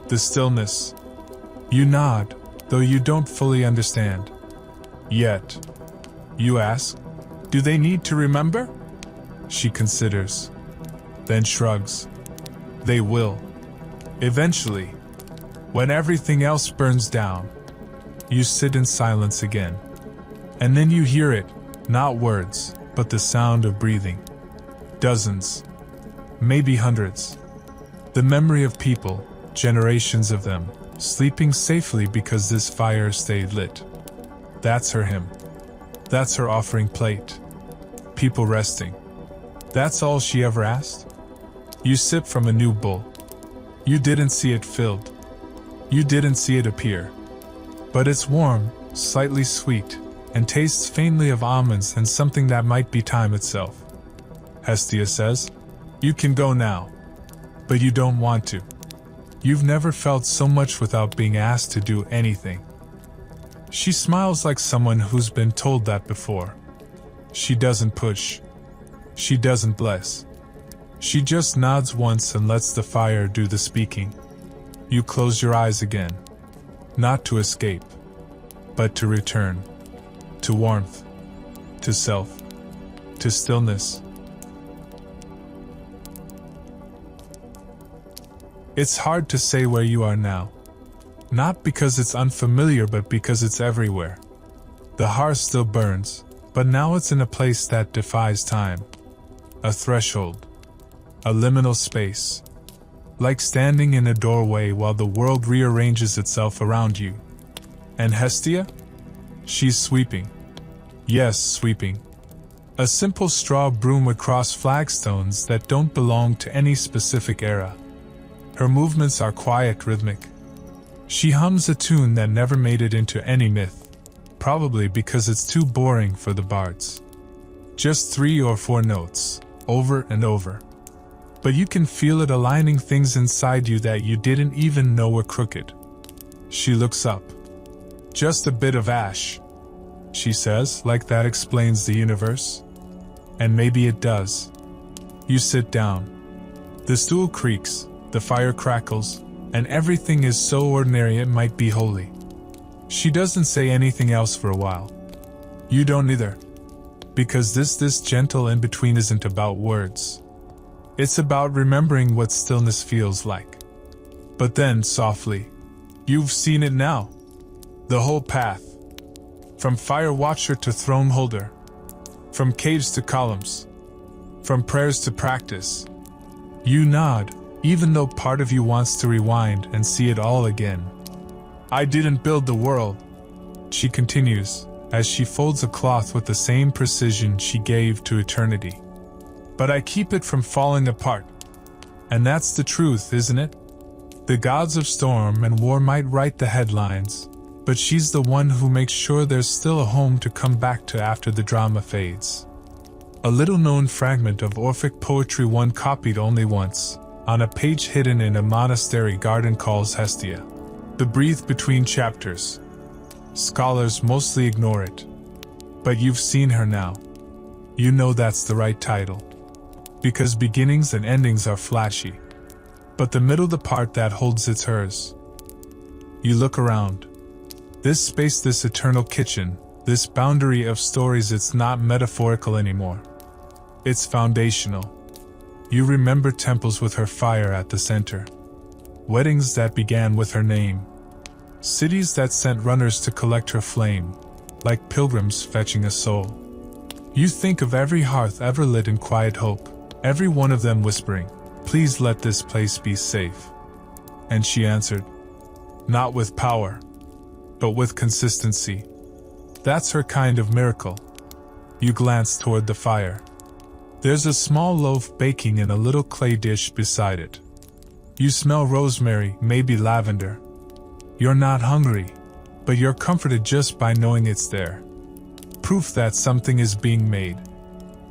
The stillness. You nod, though you don't fully understand. Yet. You ask, do they need to remember? She considers. Then shrugs. They will. Eventually. When everything else burns down. You sit in silence again. And then you hear it, not words, but the sound of breathing. Dozens. Maybe hundreds. The memory of people, generations of them, sleeping safely because this fire stayed lit. That's her hymn. That's her offering plate. People resting. That's all she ever asked? You sip from a new bowl. You didn't see it filled. You didn't see it appear. But it's warm, slightly sweet, and tastes faintly of almonds and something that might be time itself. Hestia says, you can go now. But you don't want to. You've never felt so much without being asked to do anything. She smiles like someone who's been told that before. She doesn't push. She doesn't bless. She just nods once and lets the fire do the speaking. You close your eyes again. Not to escape, but to return. To warmth. To self. To stillness. It's hard to say where you are now. Not because it's unfamiliar, but because it's everywhere. The hearth still burns, but now it's in a place that defies time. A threshold. A liminal space. Like standing in a doorway while the world rearranges itself around you. And Hestia? She's sweeping. Yes, sweeping. A simple straw broom across flagstones that don't belong to any specific era. Her movements are quiet, rhythmic. She hums a tune that never made it into any myth, probably because it's too boring for the bards. Just 3 or 4 notes, over and over. But you can feel it aligning things inside you that you didn't even know were crooked. She looks up. Just a bit of ash, she says, like that explains the universe. And maybe it does. You sit down. The stool creaks. The fire crackles, and everything is so ordinary it might be holy. She doesn't say anything else for a while. You don't either. Because this gentle in-between isn't about words. It's about remembering what stillness feels like. But then, softly, you've seen it now. The whole path. From fire watcher to throne holder. From caves to columns. From prayers to practice. You nod. Even though part of you wants to rewind and see it all again. I didn't build the world, she continues, as she folds a cloth with the same precision she gave to eternity. But I keep it from falling apart. And that's the truth, isn't it? The gods of storm and war might write the headlines, but she's the one who makes sure there's still a home to come back to after the drama fades. A little-known fragment of Orphic poetry, one copied only once, on a page hidden in a monastery garden, calls Hestia. The breathe between chapters. Scholars mostly ignore it. But you've seen her now. You know that's the right title. Because beginnings and endings are flashy. But the middle, the part that holds, it's hers. You look around. This space, this eternal kitchen, this boundary of stories, it's not metaphorical anymore. It's foundational. You remember temples with her fire at the center. Weddings that began with her name. Cities that sent runners to collect her flame, like pilgrims fetching a soul. You think of every hearth ever lit in quiet hope, every one of them whispering, "Please let this place be safe." And she answered, not with power, but with consistency. That's her kind of miracle. You glance toward the fire. There's a small loaf baking in a little clay dish beside it. You smell rosemary, maybe lavender. You're not hungry, but you're comforted just by knowing it's there. Proof that something is being made.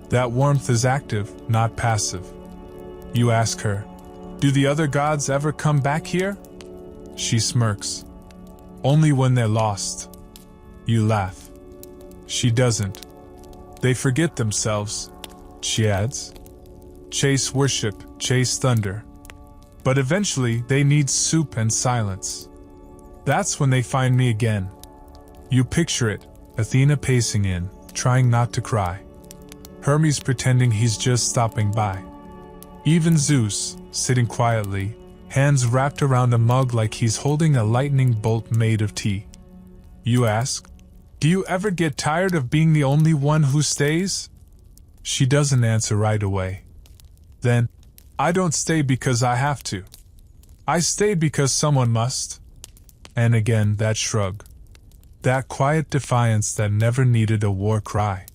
That warmth is active, not passive. You ask her, "Do the other gods ever come back here?" She smirks. "Only when they're lost." You laugh. She doesn't. "They forget themselves," she adds. "Chase worship, chase thunder. But eventually they need soup and silence. That's when they find me again." You picture it, Athena pacing in, trying not to cry. Hermes pretending he's just stopping by. Even Zeus, sitting quietly, hands wrapped around a mug like he's holding a lightning bolt made of tea. You ask, "Do you ever get tired of being the only one who stays?" She doesn't answer right away. Then, "I don't stay because I have to. I stay because someone must." And again that shrug. That quiet defiance that never needed a war cry.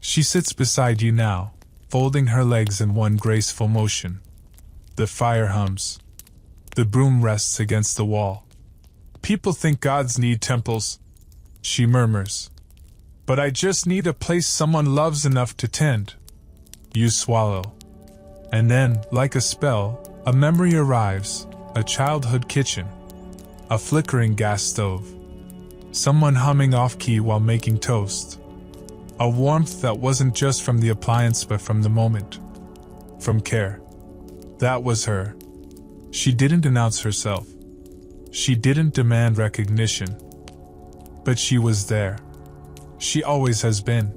She sits beside you now, folding her legs in one graceful motion. The fire hums. The broom rests against the wall. "People think gods need temples," she murmurs. "But I just need a place someone loves enough to tend." You swallow. And then, like a spell, a memory arrives, a childhood kitchen. A flickering gas stove. Someone humming off-key while making toast. A warmth that wasn't just from the appliance but from the moment. From care. That was her. She didn't announce herself. She didn't demand recognition. But she was there. She always has been.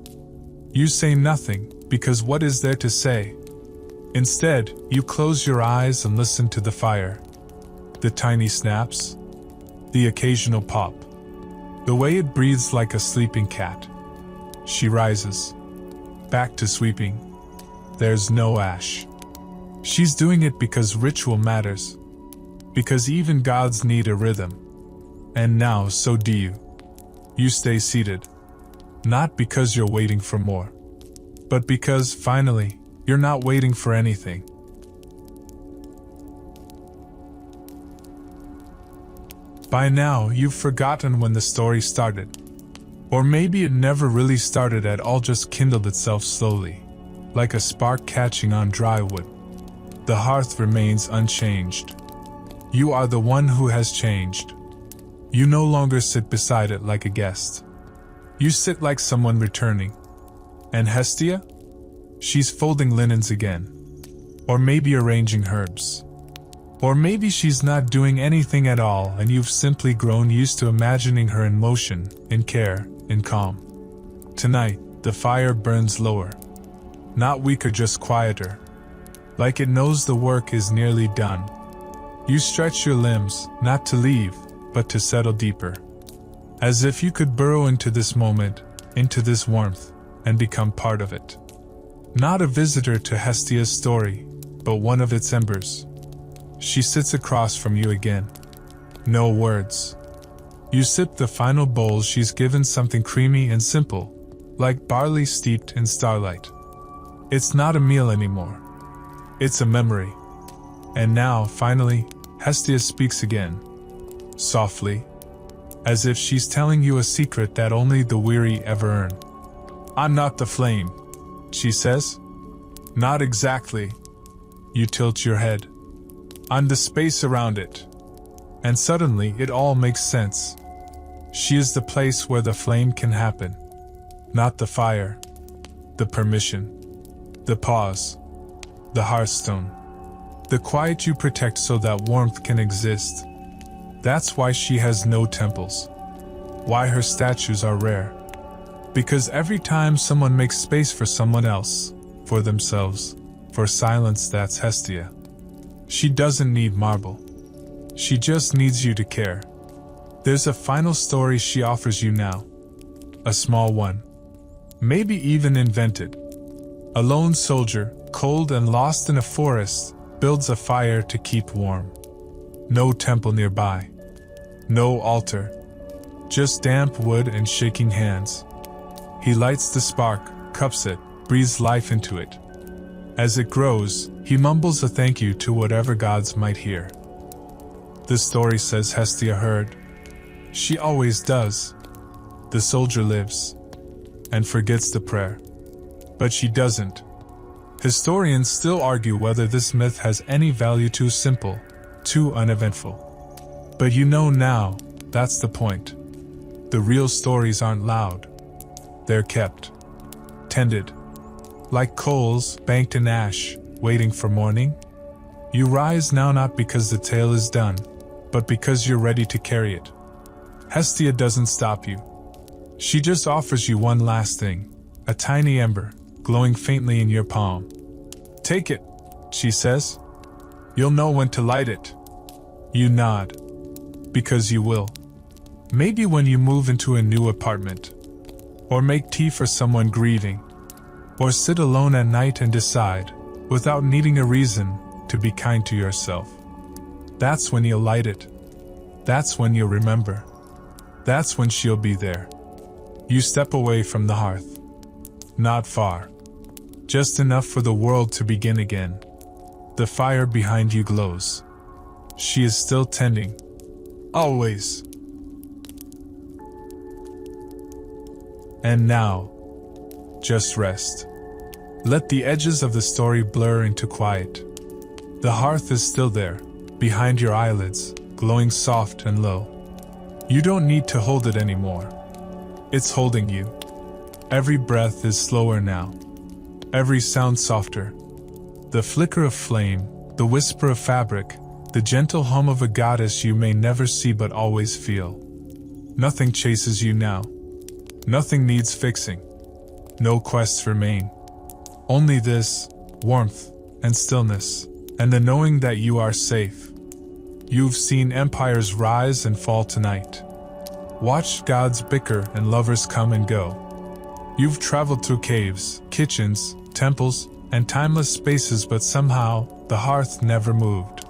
You say nothing, because what is there to say? Instead, you close your eyes and listen to the fire. The tiny snaps. The occasional pop. The way it breathes like a sleeping cat. She rises. Back to sweeping. There's no ash. She's doing it because ritual matters. Because even gods need a rhythm. And now so do you. You stay seated. Not because you're waiting for more. But because, finally, you're not waiting for anything. By now, you've forgotten when the story started. Or maybe it never really started at all, just kindled itself slowly, like a spark catching on dry wood. The hearth remains unchanged. You are the one who has changed. You no longer sit beside it like a guest. You sit like someone returning. And Hestia? She's folding linens again. Or maybe arranging herbs. Or maybe she's not doing anything at all and you've simply grown used to imagining her in motion, in care, in calm. Tonight, the fire burns lower. Not weaker, just quieter. Like it knows the work is nearly done. You stretch your limbs, not to leave, but to settle deeper. As if you could burrow into this moment, into this warmth, and become part of it. Not a visitor to Hestia's story, but one of its embers. She sits across from you again. No words. You sip the final bowl she's given, something creamy and simple, like barley steeped in starlight. It's not a meal anymore. It's a memory. And now, finally, Hestia speaks again. Softly. As if she's telling you a secret that only the weary ever earn. "I'm not the flame," she says. "Not exactly." You tilt your head. "I'm the space around it." And suddenly it all makes sense. She is the place where the flame can happen. Not the fire. The permission. The pause. The hearthstone. The quiet you protect so that warmth can exist. That's why she has no temples. Why her statues are rare. Because every time someone makes space for someone else, for themselves, for silence, that's Hestia. She doesn't need marble. She just needs you to care. There's a final story she offers you now. A small one. Maybe even invented. A lone soldier, cold and lost in a forest, builds a fire to keep warm. No temple nearby. No altar. Just damp wood and shaking hands. He lights the spark, cups it, breathes life into it. As it grows, he mumbles a thank you to whatever gods might hear. The story says Hestia heard. She always does. The soldier lives and forgets the prayer. But she doesn't. Historians still argue whether this myth has any value. Too simple, too uneventful. But you know now, that's the point. The real stories aren't loud. They're kept. Tended. Like coals banked in ash, waiting for morning. You rise now not because the tale is done, but because you're ready to carry it. Hestia doesn't stop you. She just offers you one last thing, a tiny ember, glowing faintly in your palm. Take it, she says. You'll know when to light it. You nod. Because you will. Maybe when you move into a new apartment. Or make tea for someone grieving. Or sit alone at night and decide, without needing a reason, to be kind to yourself. That's when you'll light it. That's when you'll remember. That's when she'll be there. You step away from the hearth. Not far. Just enough for the world to begin again. The fire behind you glows. She is still tending. Always. And now, just rest. Let the edges of the story blur into quiet. The hearth is still there, behind your eyelids, glowing soft and low. You don't need to hold it anymore. It's holding you. Every breath is slower now. Every sound softer. The flicker of flame, the whisper of fabric, the gentle hum of a goddess you may never see but always feel. Nothing chases you now. Nothing needs fixing. No quests remain. Only this, warmth, and stillness, and the knowing that you are safe. You've seen empires rise and fall tonight. Watched gods bicker and lovers come and go. You've traveled through caves, kitchens, temples, and timeless spaces, but somehow, the hearth never moved.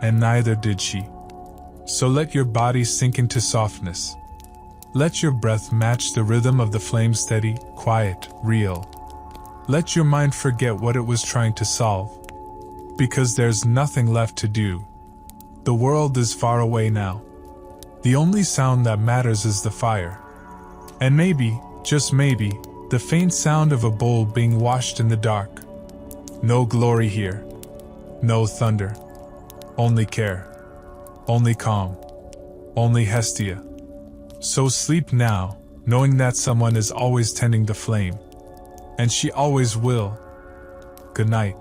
And neither did she. So let your body sink into softness. Let your breath match the rhythm of the flame, steady, quiet, real. Let your mind forget what it was trying to solve. Because there's nothing left to do. The world is far away now. The only sound that matters is the fire. And maybe, just maybe, the faint sound of a bowl being washed in the dark. No glory here. No thunder. Only care. Only calm. Only Hestia. So sleep now, knowing that someone is always tending the flame. And she always will. Good night.